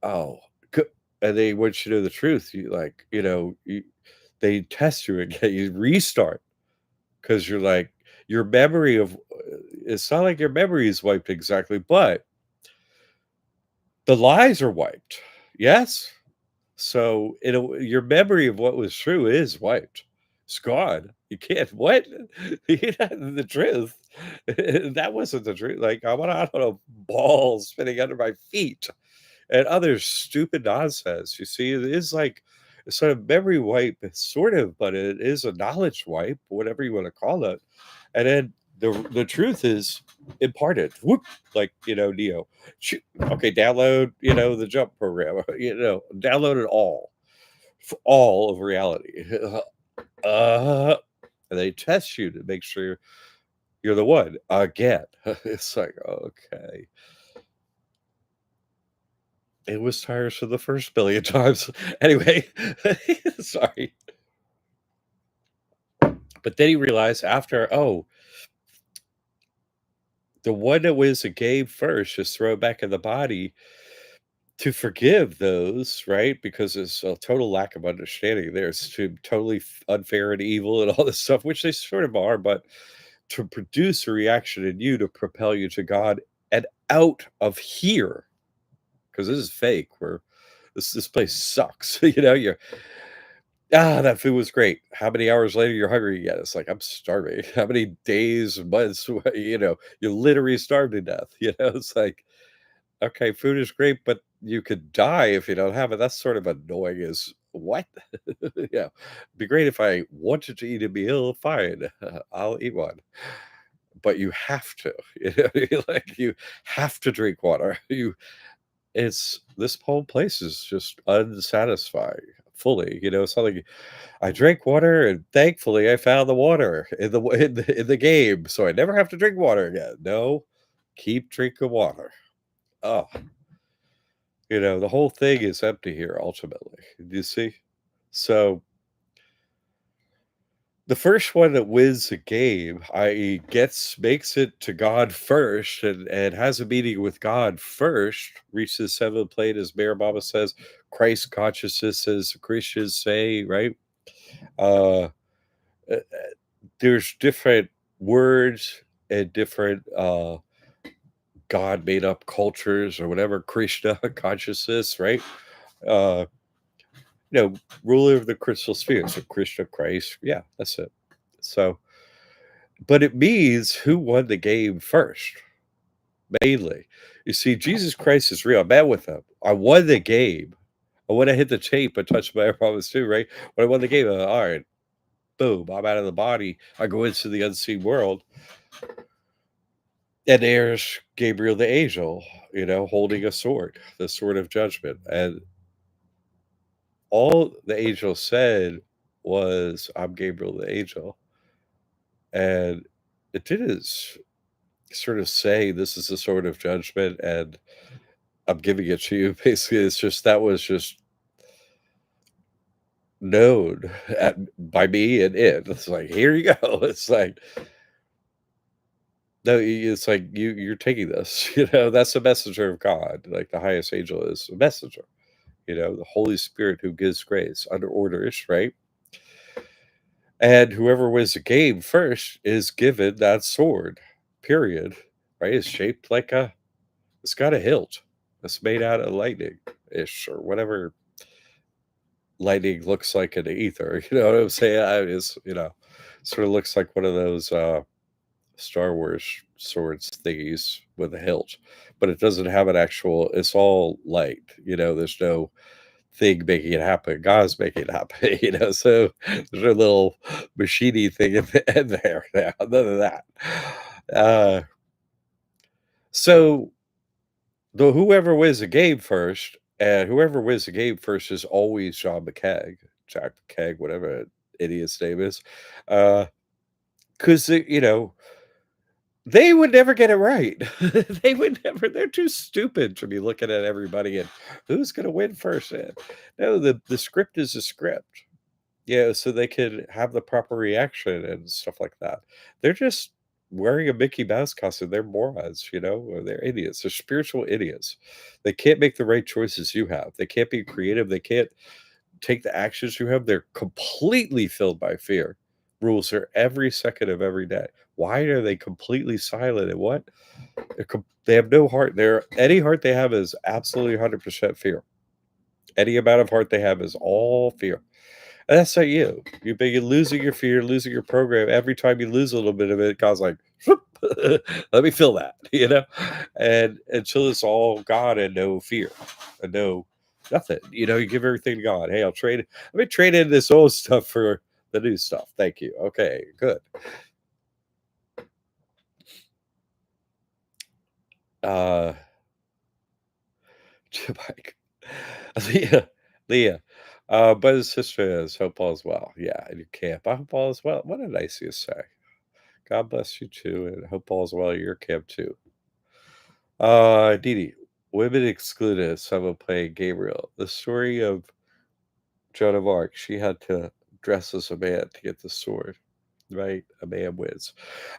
oh, good. And they want you to know the truth. They test you again. You restart because you're like, your memory of it's not like your memory is wiped exactly, but the lies are wiped. Yes. So, your memory of what was true is wiped. It's gone. You can't what? The truth. That wasn't the truth. Like, I'm on a ball spinning under my feet and other stupid nonsense. You see, it is like it's sort of memory wipe, sort of, but it is a knowledge wipe, whatever you want to call it. And then the truth is imparted. Whoop, like Neo. Okay, download, the jump program. Download it all, all of reality. And they test you to make sure you're the one again. It's like, okay. It was tiresome the first billion times. Anyway, sorry. But then he realized after, oh, the one that was a game first, just throw it back in the body to forgive those, right? Because it's a total lack of understanding there. It's totally unfair and evil and all this stuff, which they sort of are, but to produce a reaction in you to propel you to God and out of here, because this is fake. Where this place sucks. You're that food was great. How many hours later you're hungry again? It's like I'm starving. How many days, months? You're literally starved to death. It's like okay, food is great, but you could die if you don't have it. That's sort of annoying. Is what? Yeah, be great if I wanted to eat a meal. Fine, I'll eat one. But you have to, you have to drink water. It's this whole place is just unsatisfying fully. It's not like I drank water and thankfully I found the water in the game, so I never have to drink water again. No, keep drinking water. Oh, the whole thing is empty here ultimately. Do you see? So the first one that wins a game, i.e., makes it to God first and has a meeting with God first, reaches the seventh plane, as Mayor Mama says, Christ consciousness, as Christians say, right? Uh, uh, there's different words and different God made up cultures or whatever, Krishna consciousness, right? Uh, ruler of the crystal sphere. So Krishna, Christ, yeah, that's it. So, but it means who won the game first, mainly. You see, Jesus Christ is real. I met with him. I won the game. I when I hit the tape, I touched my promise too, right? When I won the game, all right, boom, I'm out of the body. I go into the unseen world. And there's Gabriel the angel, holding a sword, the sword of judgment. And all the angel said was, I'm Gabriel the angel. And it didn't sort of say, this is the sword of judgment and I'm giving it to you. Basically, it's just that was just known by me and it. It's like, here you go. It's like, no, it's like you're taking this, that's the messenger of God. Like the highest angel is a messenger, the Holy Spirit who gives grace under orders, right? And whoever wins the game first is given that sword, period. Right? It's shaped like it's got a hilt. It's made out of lightning ish or whatever lightning looks like in the ether. You know what I'm saying? Sort of looks like one of those Star Wars swords thingies with a hilt, but it doesn't have an actual, it's all light. There's no thing making it happen. God's making it happen, so there's a little machiny thing in the end there now. None of that. Uh, so whoever wins the game first, and whoever wins the game first is always Jack McCaig, whatever idiot's name is. Because, They would never get it right. They would never they're too stupid to be looking at everybody and who's gonna win first. No, the script is a script. Yeah, so they could have the proper reaction and stuff like that. They're just wearing a Mickey Mouse costume. They're morons, or they're idiots. They're spiritual idiots. They can't make the right choices you have. They can't be creative. They can't take the actions you have. They're completely filled by fear. Rules are every second of every day. Why are they completely silent? And what? They have no heart. Any heart they have is absolutely 100% fear. Any amount of heart they have is all fear. And that's not you. You're losing your fear, losing your program. Every time you lose a little bit of it, God's like, "Whoop, let me feel that, And until it's all God and no fear and no nothing. You give everything to God. Hey, let me trade in this old stuff for the new stuff. Thank you. Okay, good. Uh Mike. Leah. Leah. But his sister is hope all is well. Yeah, in your camp. I hope all is well. What did I see you say? God bless you too, and hope all is well at your camp too. Dee women excluded, someone playing Gabriel. The story of Joan of Arc, she had to dress as a man to get the sword, right? A man wins.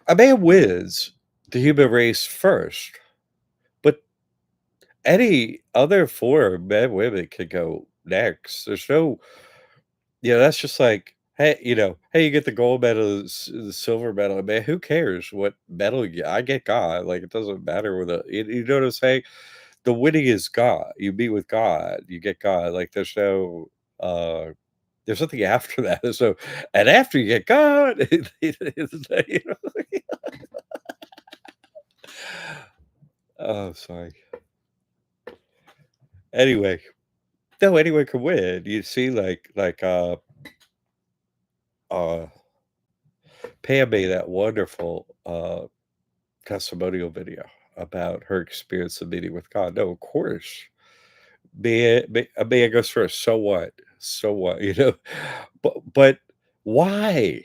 A man wins the human race first, but any other form, men, women could go next. There's no that's just like, hey, hey, you get the gold medal, the silver medal, man. Who cares what medal you get? I get God. Like it doesn't matter with you know what I'm saying? The winning is God. You meet with God, you get God. Like uh there's nothing after that. So and after you get God, you know? Oh, sorry. Anyway, no, anyone can win. You see, uh Pam made that wonderful testimonial video about her experience of meeting with God. No, of course, a man goes first. So what? So what? But why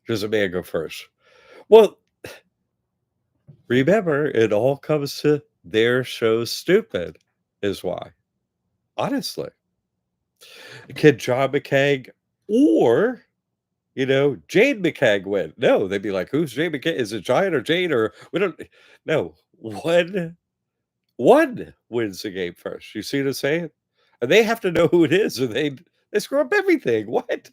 does a man go first? Well, remember, it all comes to their show stupid, is why. Honestly, can John McCaig or Jade McCaig win? No, they'd be like, "Who's Jade McCaig? Is it Giant or Jade or we don't?" No, one wins the game first. You see what I'm saying? And they have to know who it is, or they screw up everything. What?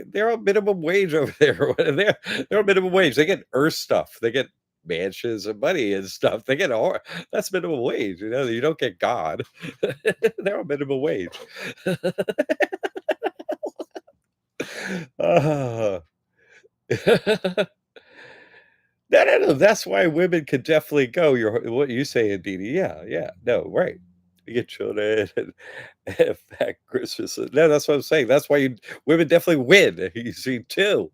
They're on minimum wage over there. They're on minimum wage. They get Earth stuff. They get mansions and money and stuff. They get all that's minimum wage. You don't get God. They're on minimum wage. Ah. No. That's why women could definitely go. What you say, Indeedy. Yeah, yeah. No, right. You get children and fat Christmas. No, that's what I'm saying. That's why women definitely win. You see, too.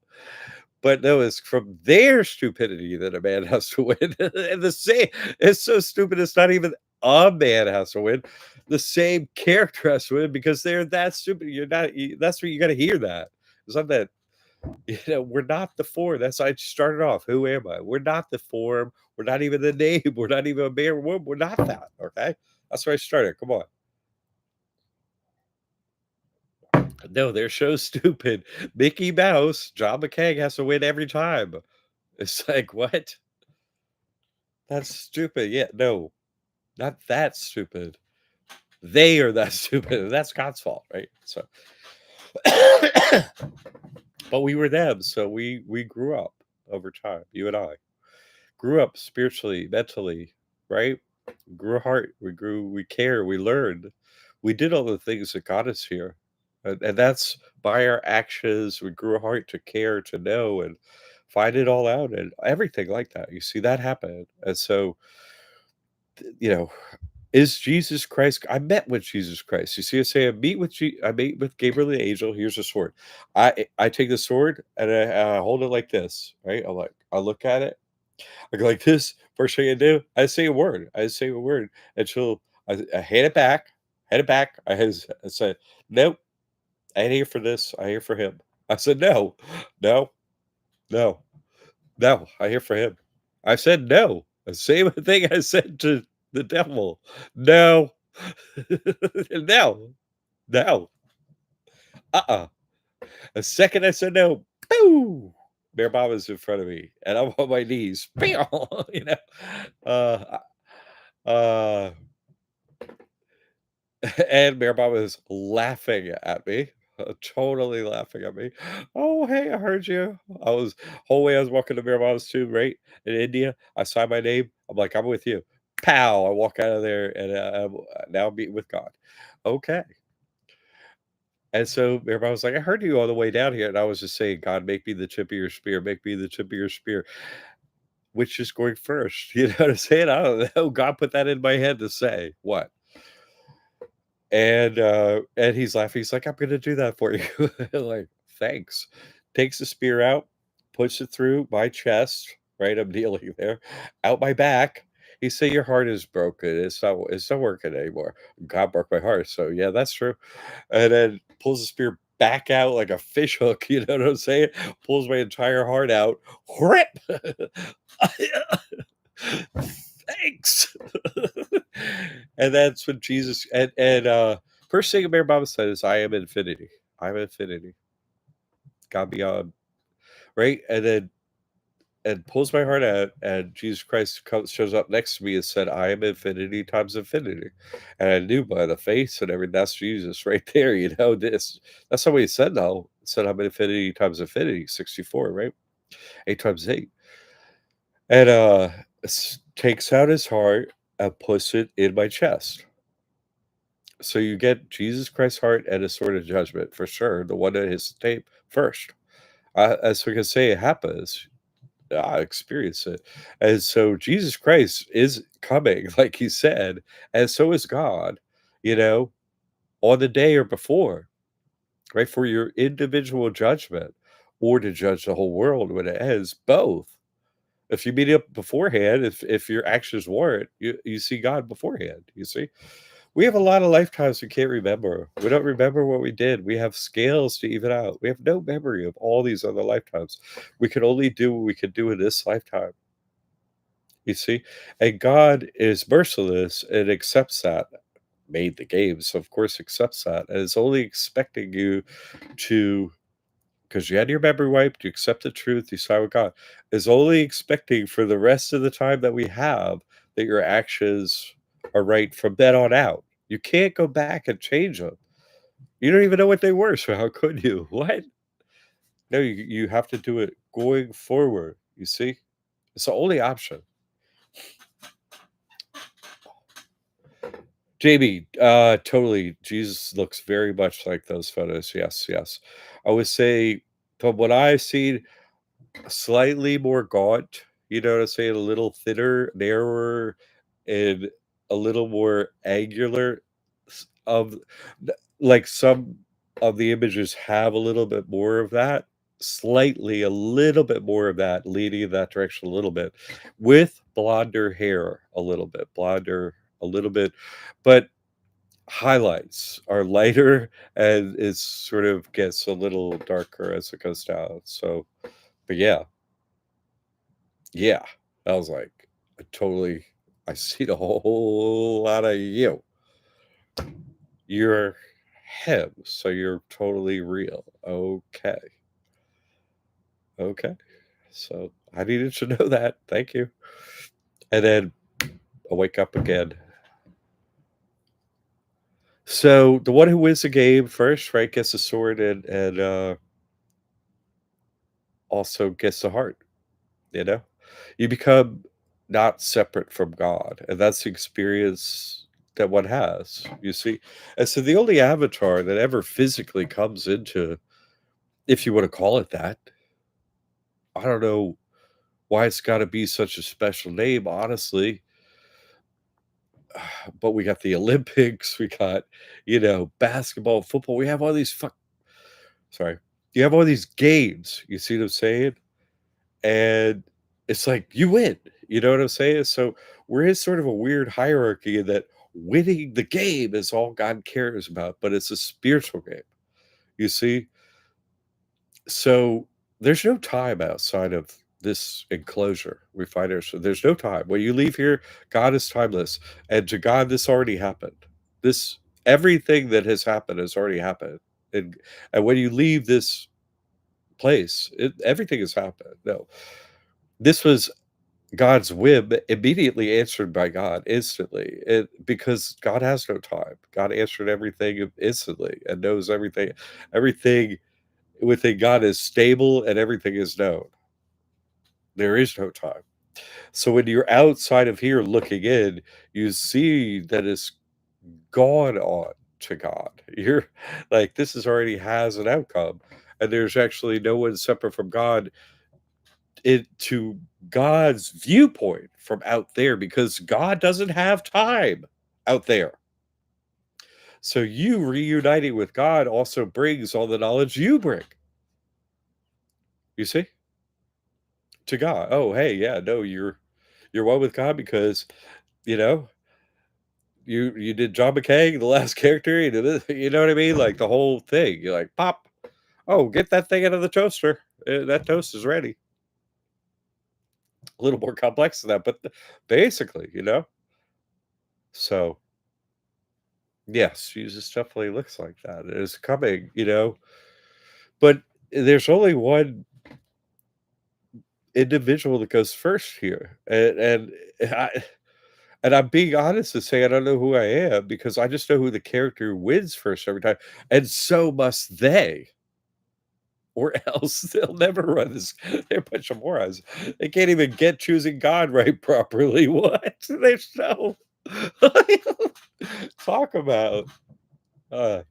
But no, it's from their stupidity that a man has to win. And the same, it's so stupid. It's not even a man has to win. The same character has to win because they're that stupid. You're not. That's what you got to hear. That it's not that we're not the form. That's how I started off. Who am I? We're not the form. We're not even the name. We're not even a man or woman. We're not that. Okay, that's where I started. Come on. No, they're so stupid. Mickey Mouse, John McCaig has to win every time. It's like what? That's stupid. Yeah, no, not that stupid. They are that stupid. And that's God's fault, right? So, but we were them, so we grew up over time. You and I grew up spiritually, mentally, right? Grew a heart. We grew. We care. We learned. We did all the things that got us here, and that's by our actions. We grew a heart to care, to know, and find it all out, and everything like that. You see that happen, and so you know is Jesus Christ. I met with Jesus Christ. You see, I say I meet with Gabriel the angel. Here's a sword. I take the sword and I hold it like this, right? I look at it. I go like this. First thing I do, I say a word. I say a word, and I hand it back. Hand it back. I said, nope. I ain't here for this. I here for him. I said, no, no, no. No, I hear for him. I said no. The same thing I said to the devil. No. No. No. Uh-uh. The second I said no, boo! Bear Mama's in front of me, and I'm on my knees. Pew! You know? Uh, uh, and Bear Mama is laughing at me, totally laughing at me. "Oh, hey, I heard you." Whole way I was walking to Bear Mama's too, right, in India, I saw my name, I'm like, "I'm with you." Pow! I walk out of there, and, now I'm meeting with God. Okay. And so everybody was like, "I heard you on the way down here." And I was just saying, "God, make me the tip of your spear. Make me the tip of your spear." Which is going first? You know what I'm saying? I don't know. God put that in my head to say. What? And he's laughing. He's like, "I'm gonna do that for you." Like, "Thanks." Takes the spear out, puts it through my chest, right? I'm kneeling there, out my back. He said, "Your heart is broken. It's not working anymore." God broke my heart. So yeah, that's true. And then pulls the spear back out like a fish hook, you know what I'm saying? Pulls my entire heart out. Rip! Thanks. And that's when Jesus first thing Mary Bible said is, "I am infinity. I am infinity. God beyond." Right? And pulls my heart out, and Jesus Christ shows up next to me and said, "I am infinity times infinity." And I knew by the face and everything, that's Jesus right there, you know. That's not what he said though. He said, "I'm infinity times infinity, 64, right? 8 times 8. And takes out his heart and puts it in my chest. So you get Jesus Christ's heart and his sword of judgment for sure, the one that his tape first. As we can say, it happens. I experience it. And so Jesus Christ is coming, like he said, and so is God, you know, on the day or before, right? For your individual judgment or to judge the whole world when it ends, both. If you meet up beforehand, if your actions warrant, you see God beforehand, you see? We have a lot of lifetimes we can't remember. We don't remember what we did. We have scales to even out. We have no memory of all these other lifetimes. We can only do what we can do in this lifetime. You see? And God is merciless and accepts that. Made the game, so of course accepts that, and is only expecting you to, because you had your memory wiped, you accept the truth, you side with God, is only expecting for the rest of the time that we have that your actions are right from then on out. You can't go back and change them. You don't even know what they were, so how could you? What? No, you have to do it going forward. You see? It's the only option. JB, totally. Jesus looks very much like those photos. Yes, yes. I would say from what I've seen, slightly more gaunt, you know what I'm saying? A little thinner, narrower, and a little more angular of like some of the images have a little bit more of that, slightly a little bit more of that, leaning in that direction a little bit, with blonder hair, a little bit blonder, a little bit, but highlights are lighter and it sort of gets a little darker as it goes down. So, but yeah, yeah, I was like, I see a whole lot of you. You're him, so you're totally real. Okay. Okay. So I needed to know that. Thank you. And then I wake up again. So the one who wins the game first, right, gets the sword and also gets the heart, you know? You become not separate from God, and that's the experience that one has, you see? And so the only avatar that ever physically comes into, if you wanna call it that, I don't know why it's gotta be such a special name, honestly, but we got the Olympics, we got, basketball, football, we have all these sorry. You have all these games, you see what I'm saying? And it's like, you win, you know what I'm saying? So we're in sort of a weird hierarchy in that winning the game is all God cares about, but it's a spiritual game, you see? So there's no time outside of this enclosure. We find ourselves there's no time. When you leave here, God is timeless, and to God, this already happened. This everything that has already happened, and when you leave this place, everything has happened. No, this was God's whim, immediately answered by God instantly, because God has no time. God answered everything instantly and knows everything. Everything within God is stable, and everything is known. There is no time. So when you're outside of here looking in, you see that it's gone on to God. You're like, this is already has an outcome. And there's actually no one separate from God, to God's viewpoint from out there, because God doesn't have time out there. So you reuniting with God also brings all the knowledge you bring. You see? To God. Oh, hey, yeah, no, you're one with God because, you know, you did John McCaig, the last character, you did this, you know what I mean? Like the whole thing. You're like, pop, oh, get that thing out of the toaster. That toast is ready. A little more complex than that, but basically, So yes, Jesus definitely looks like that. It is coming. But there's only one individual that goes first here, I and I'm being honest and saying I don't know who I am, because I just know who the character wins first every time, and so must they, or else they'll never run this. They're a bunch of morons. They can't even get choosing God right properly. What? There's no talk about. Uh,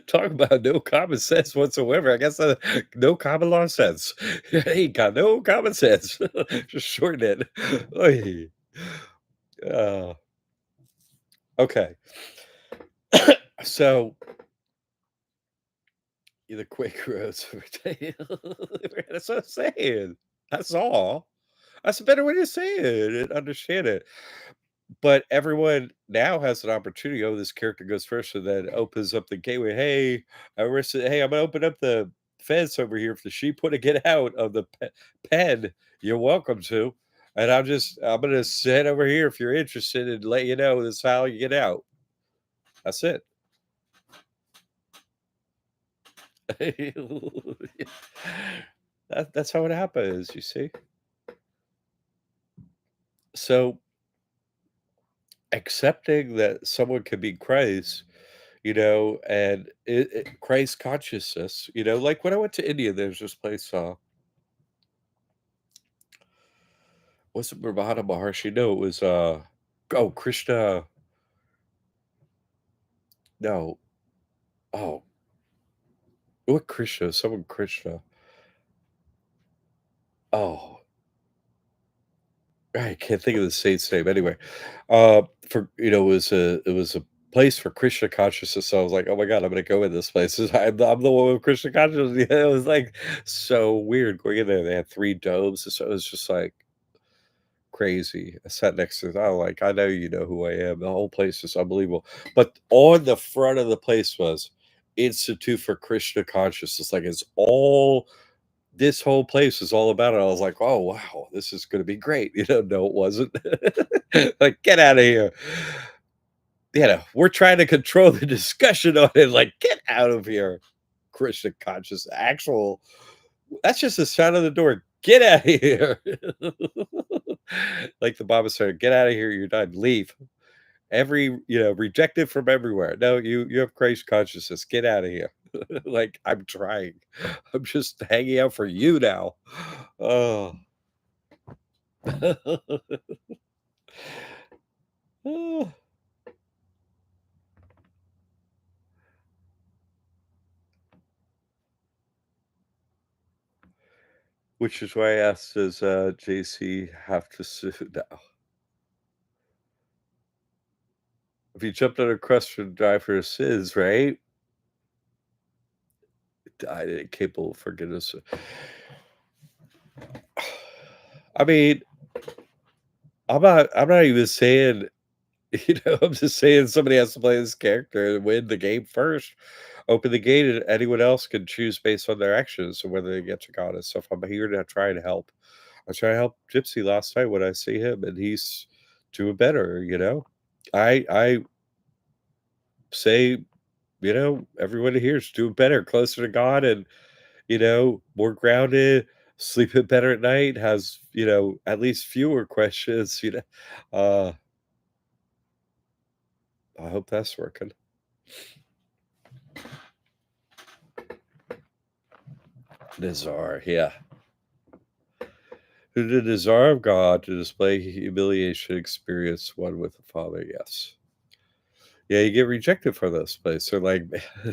Talk about no common sense whatsoever. I guess no common law sense. He got no common sense. Just shorten it. Oy. Uh, okay. So the Quakeros. That's what I'm saying. That's all. That's a better way to say it and understand it. But everyone now has an opportunity. Oh, this character goes first, and then opens up the gateway. Hey, hey, I'm gonna open up the fence over here. If the sheep want to get out of the pen, you're welcome to. And I'm gonna sit over here if you're interested, and let you know this is how you get out. That's it. That's how it happens. You see. So accepting that someone could be Christ, and Christ consciousness, like when I went to India, there's this place, was it Brahmana Maharshi? No, it was, oh, Krishna, no, oh, what Krishna? Someone Krishna. Oh, I can't think of the saint's name. Anyway, it was a place for Krishna consciousness. So I was like, oh my god, I'm gonna go in this place. I'm the one with Krishna consciousness. Yeah, it was like so weird going in there. They had three domes, so it was just like crazy. I sat next to I like, I know you know who I am. The whole place is unbelievable. But on the front of the place was Institute for Krishna Consciousness. Like it's all this whole place is all about it. I was like, oh wow, this is gonna be great. No, it wasn't. Like, get out of here. We're trying to control the discussion on it. Like, get out of here. Krishna conscious actual. That's just the sound of the door. Get out of here. Like the Bible said, get out of here. You're done. Leave. Rejected from everywhere. No, you have Christ consciousness. Get out of here. Like I'm trying. I'm just hanging out for you now. Oh. Oh. Which is why I asked, does JC have to sue now? If he jumped on a crust for driver's sins, right? Died incapable of forgiveness. I mean, I'm not even saying, I'm just saying somebody has to play this character and win the game first. open the gate, and anyone else can choose based on their actions and whether they get to God and stuff. I'm here to try and help. I try to help Gypsy last night when I see him, and he's doing better, you know? I say, everybody here is doing better, closer to God, and, more grounded, sleeping better at night, has, at least fewer questions, Uh, I hope that's working. Nazar, yeah. Who the desire of God to display humiliation experience one with the Father, yes. Yeah, you get rejected from this place. They're like,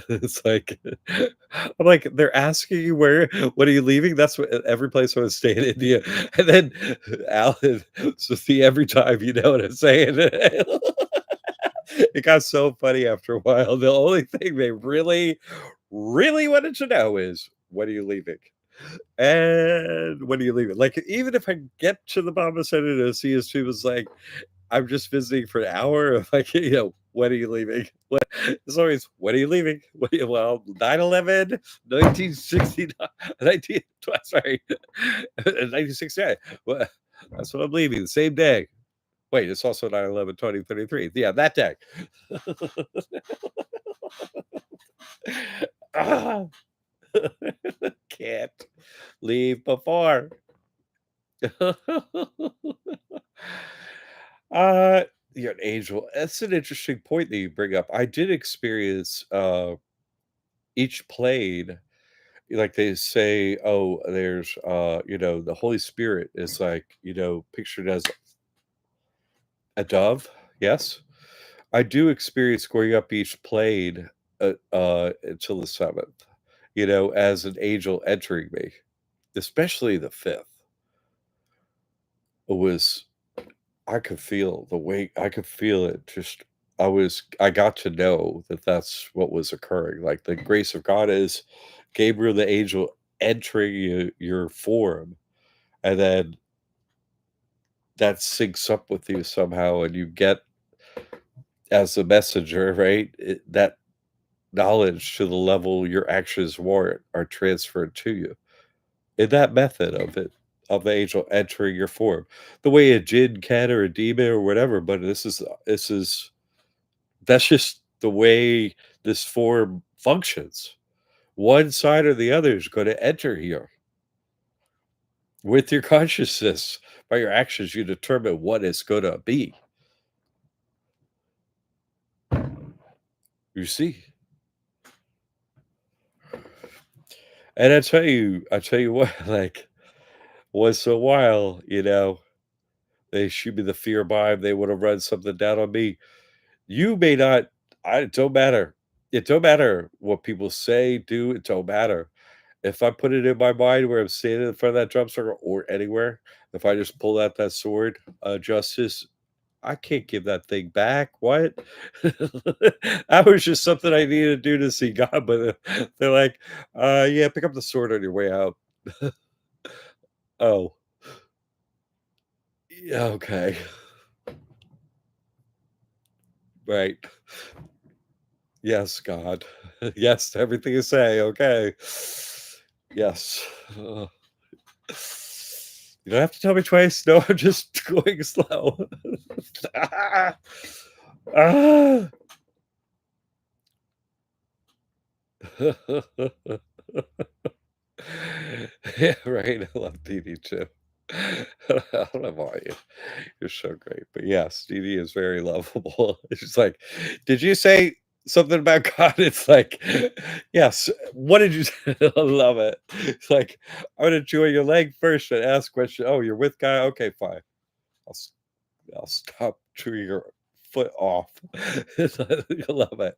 it's like, I'm like, they're asking you where, when are you leaving? That's what every place I was staying in India. And then Alan, Sophie, every time, you know what I'm saying? It got so funny after a while. The only thing they really, really wanted to know is, when are you leaving? And when are you leaving? Like, even if I get to the Mama Center to see his, she was like, I'm just visiting for an hour. I'm like, when are you leaving? What? It's always, when are you leaving? What are you, well, 9/11, 1969, 19, sorry, 1969. Well, that's what I'm leaving, the same day. Wait, it's also 9/11, 2033. Yeah, that day. Ah, can't leave before. Uh, you're an angel. That's an interesting point that you bring up. I did experience each plane, like they say, oh, there's the Holy Spirit is like, pictured as a dove. Yes. I do experience going up each plane until the seventh, as an angel entering me, especially the fifth. It was I could feel the weight. I could feel it. I got to know that that's what was occurring. Like the grace of God is Gabriel the angel entering your form, and then that syncs up with you somehow, and you get as a messenger, right? That knowledge to the level your actions warrant are transferred to you. In that method of the angel entering your form, the way a jinn can or a demon or whatever, but this is that's just the way this form functions. One side or the other is going to enter here with your consciousness. By your actions, you determine what it's going to be. You see, and I tell you what, like once in a while, they shoot me the fear vibe. They want to run something down on me. You may not. It don't matter. It don't matter what people say, do. It don't matter. If I put it in my mind where I'm standing in front of that drum circle or anywhere, if I just pull out that sword, justice, I can't give that thing back. What? That was just something I needed to do to see God. But they're like, yeah, pick up the sword on your way out. Oh, yeah, okay. Right. Yes, God. Yes, to everything you say. Okay. Yes. You don't have to tell me twice. No, I'm just going slow. Ah, ah. Yeah, right. I love Dee Dee too. I love all you. You're so great. But yes, Dee Dee is very lovable. She's like, did you say something about God? It's like, yes. What did you say? I love it. It's like, I'm gonna chew on your leg first and ask question. Oh, you're with guy? Okay, fine. I'll s- I'll stop chewing your foot off. I love it.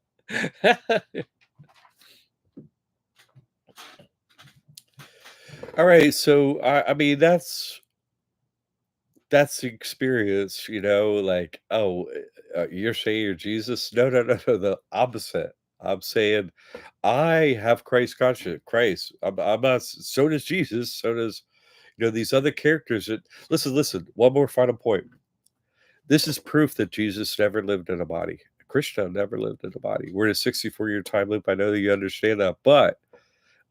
All right, so I mean that's the experience, like, oh, you're saying you're Jesus? No, no, no, no, the opposite. I'm saying I have Christ conscious. Christ. I'm not. So does Jesus. So does these other characters. That listen. One more final point. This is proof that Jesus never lived in a body. Krishna never lived in a body. We're in a 64-year time loop. I know that you understand that, but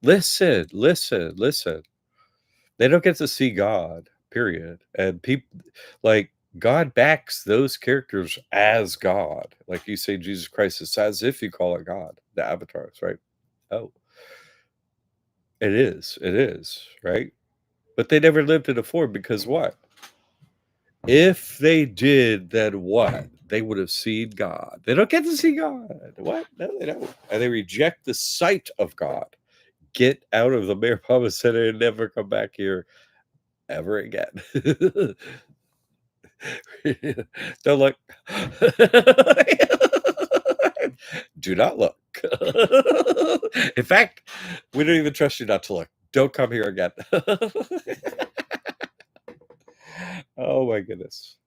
listen, listen, listen. They don't get to see God, period. And people like God backs those characters as God. Like you say, Jesus Christ, it's as if you call it God, the avatars, right? Oh, it is, right? But they never lived in a form because what? If they did, then what? They would have seen God. They don't get to see God. What? No, they don't. And they reject the sight of God. Get out of the Mayor Papa Center and never come back here ever again. Don't look. Do not look. In fact, we don't even trust you not to look. Don't come here again. Oh my goodness.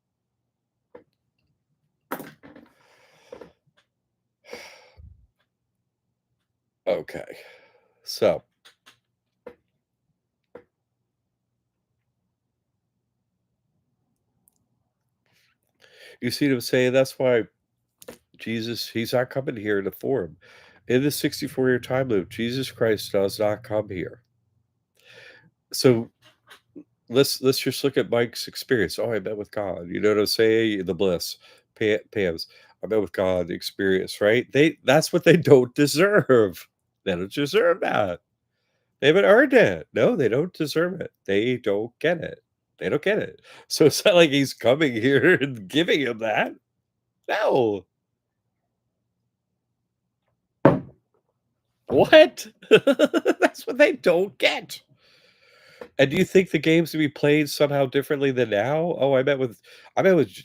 Okay. So you see what I'm saying? That's why Jesus, he's not coming here to form. In the 64-year time loop, Jesus Christ does not come here. So let's just look at Mike's experience. Oh, I met with God. You know what I'm saying? The bliss. Pam's. I met with God, the experience, right? That's what they don't deserve. They don't deserve that. They haven't earned it. No, they don't deserve it. They don't get it. They don't get it. So it's not like he's coming here and giving him that. No. What? That's what they don't get. And do you think the games to be played somehow differently than now? Oh, I met with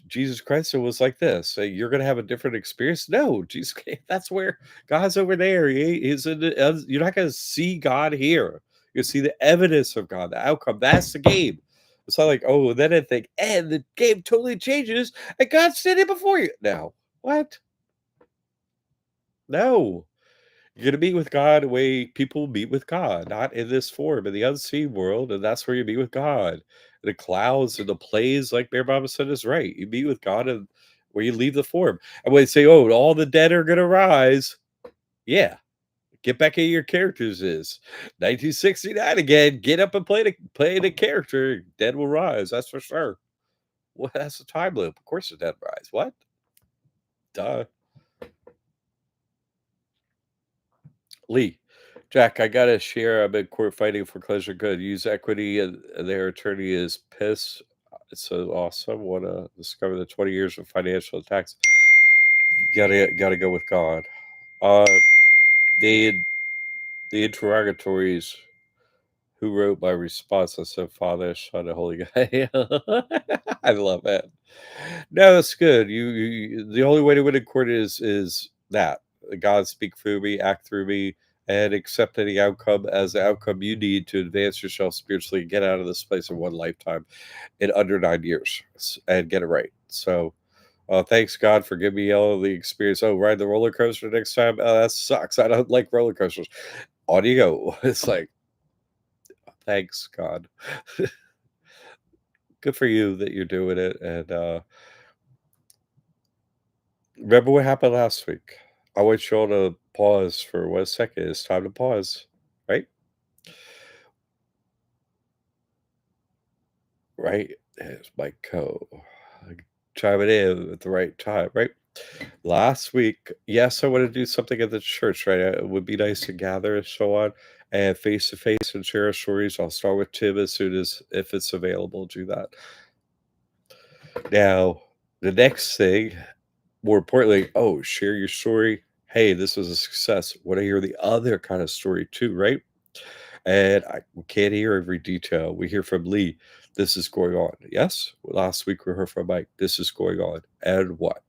Jesus Christ. It was like this. You're going to have a different experience. No, Jesus. That's where God's over there. He is in. You're not going to see God here. You see the evidence of God, the outcome. That's the game. It's not like, oh, then I think, and the game totally changes, and God's standing before you. Now, what? No. You're gonna meet with God the way people meet with God, not in this form, in the unseen world, and that's where you meet with God. The clouds and the plays, like Bear Mama said, is right. You meet with God and where you leave the form. And when they say, "Oh, all the dead are gonna rise," yeah, get back in your characters. Is 1969 again? Get up and play the character. Dead will rise. That's for sure. Well, that's a time loop. Of course, the dead rise. What? Duh. Lee, Jack, I gotta share. I'm in court fighting for Closure Good. Use equity, and their attorney is pissed. It's so awesome. Want to discover the 20 years of financial attacks? Gotta go with God. Uh, the the interrogatories. Who wrote my response? I said, Father, Son, and Holy Guy. I love it. No, that's good. The only way to win in court is that God speak through me, act through me, and accept any outcome as the outcome you need to advance yourself spiritually and get out of this place in one lifetime in under 9 years and get it right. So, thanks God for giving me all the experience. Oh, ride the roller coaster next time. Oh, that sucks. I don't like roller coasters. On you go. It's like, thanks God. Good for you that you're doing it. And remember what happened last week. I want you all to pause for 1 second. It's time to pause, right? Right? It's my co chiming in at the right time, right? Last week, yes, I want to do something at the church, right? It would be nice to gather and so on, and face to face and share our stories. I'll start with Tim as soon as if it's available. Do that. Now, the next thing, more importantly, oh, share your story. Hey, this was a success. Want to hear the other kind of story too, right? And we can't hear every detail. We hear from Lee, this is going on. Yes. Last week we heard from Mike, this is going on. And what?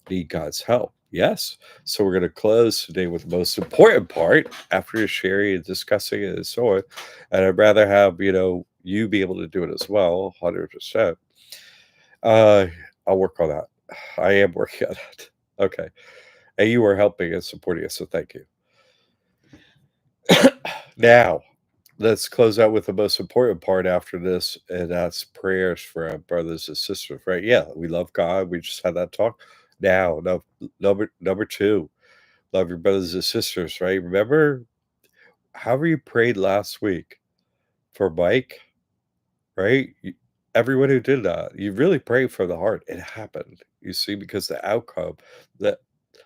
Need God's help. Yes. So we're going to close today with the most important part after sharing and discussing it and so on. And I'd rather have, you be able to do it as well, 100%. I'll work on that. I am working on that. Okay. And you are helping and supporting us. So thank you. Now, let's close out with the most important part after this, and that's prayers for our brothers and sisters, right? Yeah, we love God. We just had that talk. Now, number 2, love your brothers and sisters, right? Remember however you prayed last week for Mike, right? Everyone who did that, you really prayed for the heart. It happened. You see, because the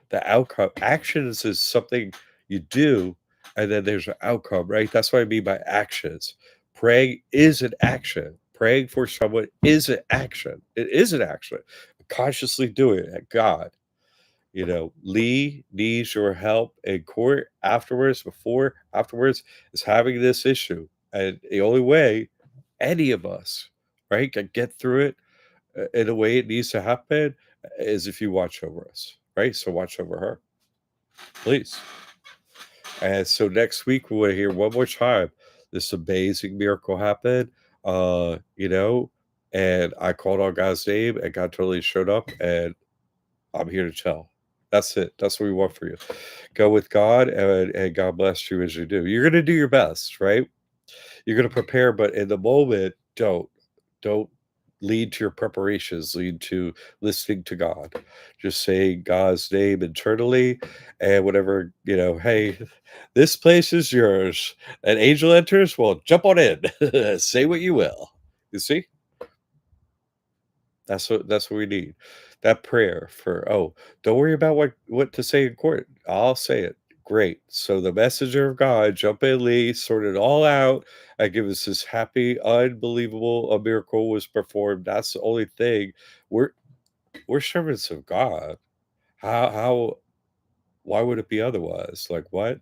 the outcome actions is something you do, and then there's an outcome, right? That's what I mean by actions. Praying is an action. Praying for someone is an action. It is an action. Consciously doing it at God. Lee needs your help in court afterwards, afterwards, is having this issue. And the only way any of us, right, can get through it in the way it needs to happen is if you watch over us, right? So watch over her, please. And so next week we want to hear one more time this amazing miracle happened. And I called on God's name and God totally showed up and I'm here to tell. That's it. That's what we want for you. Go with God and God bless you as you do. You're gonna do your best, right? You're gonna prepare, but in the moment, don't lead to your preparations, lead to listening to God. Just say God's name internally and whatever, hey, this place is yours. An angel enters, well, jump on in. Say what you will. You see? That's what we need. That prayer for, "Oh, don't worry about what to say in court. I'll say it." Great. So the messenger of God, jump in, Lee, sort it all out, and give us this happy, unbelievable a miracle was performed. That's the only thing. We're we're servants of God. How why would it be otherwise? Like what?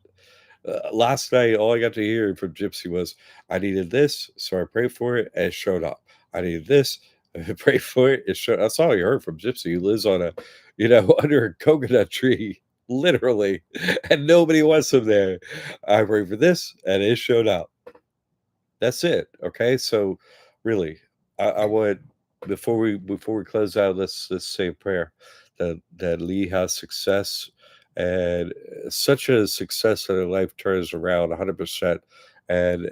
Last night, all I got to hear from Gypsy was, "I needed this, so I prayed for it, and it showed up. I needed this, I prayed for it, it showed." That's all you heard from Gypsy, who lives on under a coconut tree, literally, and nobody wants him there. I prayed for this, and it showed up. That's it. Okay, so really, I would before we close out, let's say a prayer that Lee has success and such a success that her life turns around 100%, and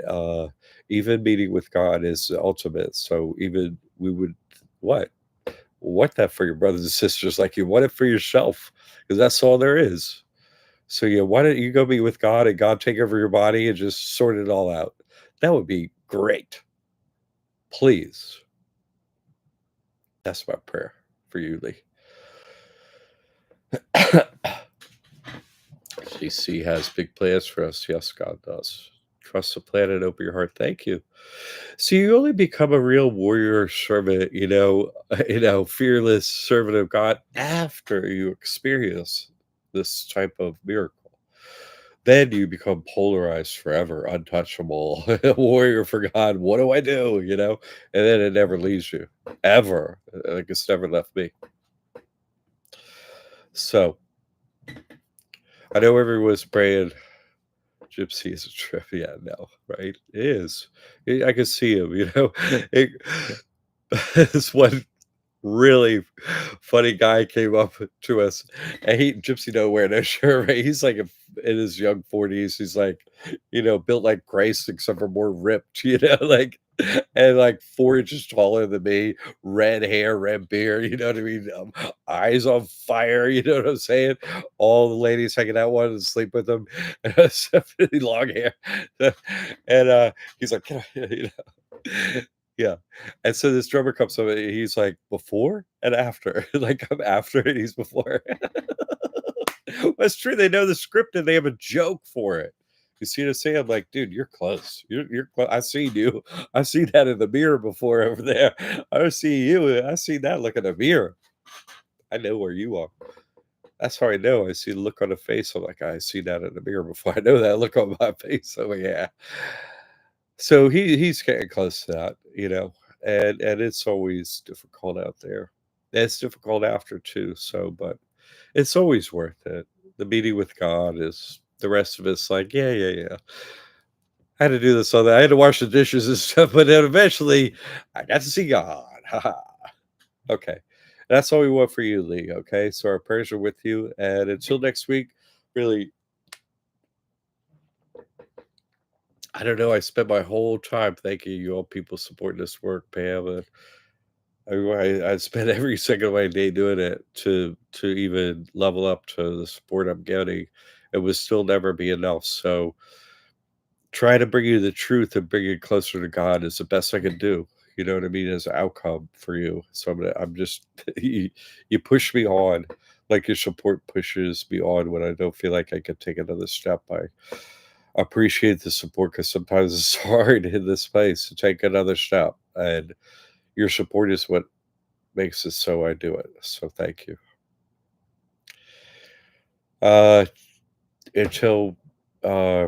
even meeting with God is the ultimate. So even we would what what that for your brothers and sisters like you want it for yourself because that's all there is. So, yeah, why don't you go be with God and God take over your body and just sort it all out? That would be great. Please. That's my prayer for you, Lee. GC has big plans for us. Yes, God does. Trust the plan and open your heart. Thank you. So you only become a real warrior servant, fearless servant of God after you experience this type of miracle. Then you become polarized forever, untouchable, warrior for God. What do I do? And then it never leaves you, ever. Like it's never left me. So I know everyone's praying. Gypsy is a trip. Yeah, no, right? It is. I can see him. It, this one really funny guy came up to us, and Gypsy nowhere, no shirt, right? He's like in his young 40s. He's like, built like Christ, except for more ripped, like, and like 4 inches taller than me, red hair, red beard, you know what I mean? Eyes on fire, you know what I'm saying? All the ladies hanging out wanted to sleep with him, and really long hair. And he's like, "Can I," yeah. And so this drummer comes up, and he's like, "Before and after." Like, I'm after and he's before. That's true, they know the script and they have a joke for it. You see what I'm saying? I'm like, "Dude, you're close. You're close. I seen you. I seen that in the mirror before over there. I see you. I seen that look in the mirror. I know where you are." That's how I know. I see the look on the face. I'm like, "I see that in the mirror before." I know that look on my face. So, yeah. So he's getting close to that, and it's always difficult out there. It's difficult after too, so but it's always worth it. The meeting with God is the rest of it's like, yeah, yeah, yeah. I had to do this, I had to wash the dishes and stuff, but then eventually I got to see God. Haha. Okay. That's all we want for you, Lee. Okay. So our prayers are with you. And until next week, really, I don't know. I spent my whole time thanking you all people supporting this work, Pam. I spend every second of my day doing it to even level up to the support I'm getting. It would still never be enough. So try to bring you the truth and bring you closer to God is the best I can do. You know what I mean? As an outcome for you. So I'm just you push me on like your support pushes me on when I don't feel like I could take another step. I appreciate the support because sometimes it's hard in this place to take another step. And your support is what makes it so I do it. So thank you. Uh until uh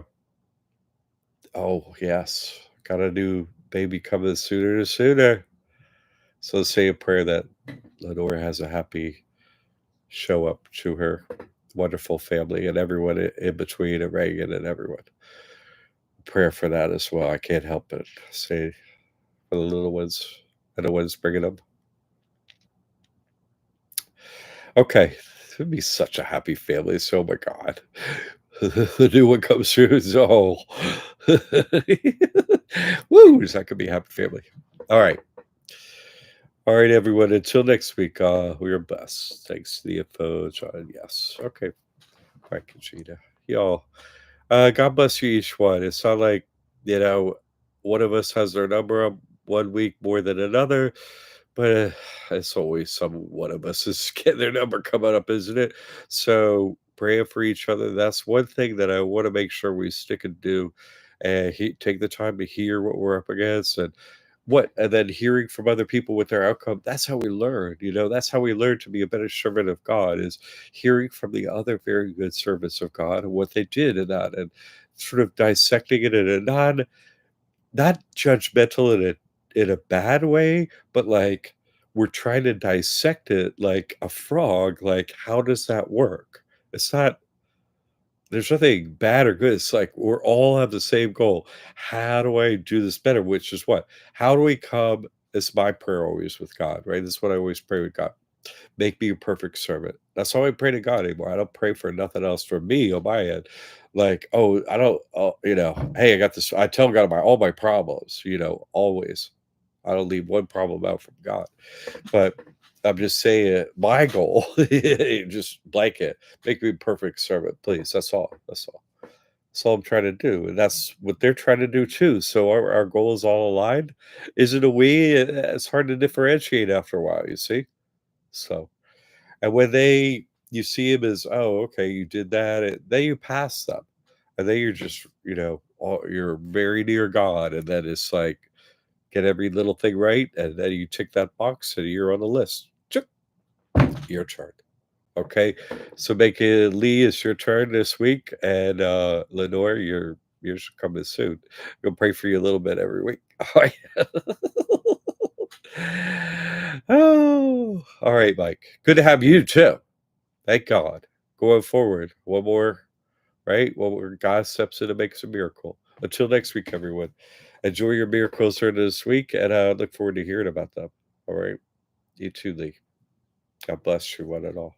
oh yes. Got a new baby coming sooner and sooner. So let's say a prayer that Lenore has a happy show up to her wonderful family and everyone in between and Reagan and everyone. Prayer for that as well. I can't help it. Say for the little ones and the ones bringing them. Okay. It would be such a happy family. So, oh my God. The new one comes through. So, woo, that could be a happy family. All right. All right, everyone. Until next week, we are blessed. Thanks to the info, John. Yes. Okay. Bye, Katrina. Y'all. God bless you each one. It's not like, you know, one of us has their number up one week more than another, but it's always some one of us is getting their number coming up, isn't it? So praying for each other. That's one thing that I want to make sure we stick and do. And take the time to hear what we're up against and then hearing from other people with their outcome. That's how we learn. That's how we learn to be a better servant of God is hearing from the other very good servants of God and what they did in that and sort of dissecting it in a not judgmental in a bad way, but like we're trying to dissect it like a frog. Like, how does that work? It's not there's nothing bad or good. It's like we're all have the same goal. How do I do this better? Which is what? How do we come? It's my prayer always with God, right? That's what I always pray with God. Make me a perfect servant. That's all I pray to God anymore. I don't pray for nothing else for me on my end. Like, oh, I don't, hey, I got this. I tell God about all my problems, always. I don't leave one problem out from God. But I'm just saying, my goal, just blanket, make me a perfect servant, please. That's all. That's all. That's all I'm trying to do. And that's what they're trying to do too. So our goal is all aligned. Is it a we? It's hard to differentiate after a while, you see? So, and when you see him as, oh, okay, you did that, then you pass them. And then you're just, you're very near God. And then it's like, get every little thing right. And then you tick that box and you're on the list. Check. Your turn. Okay. So make it Lee, it's your turn this week. And Lenore, yours coming soon. Go pray for you a little bit every week. All right. Oh, all right, Mike. Good to have you too. Thank God. Going forward. One more, right? One more God steps in to make us a miracle. Until next week, everyone. Enjoy your miracles during this week, and I look forward to hearing about them. All right. You too, Lee. God bless you, one and all.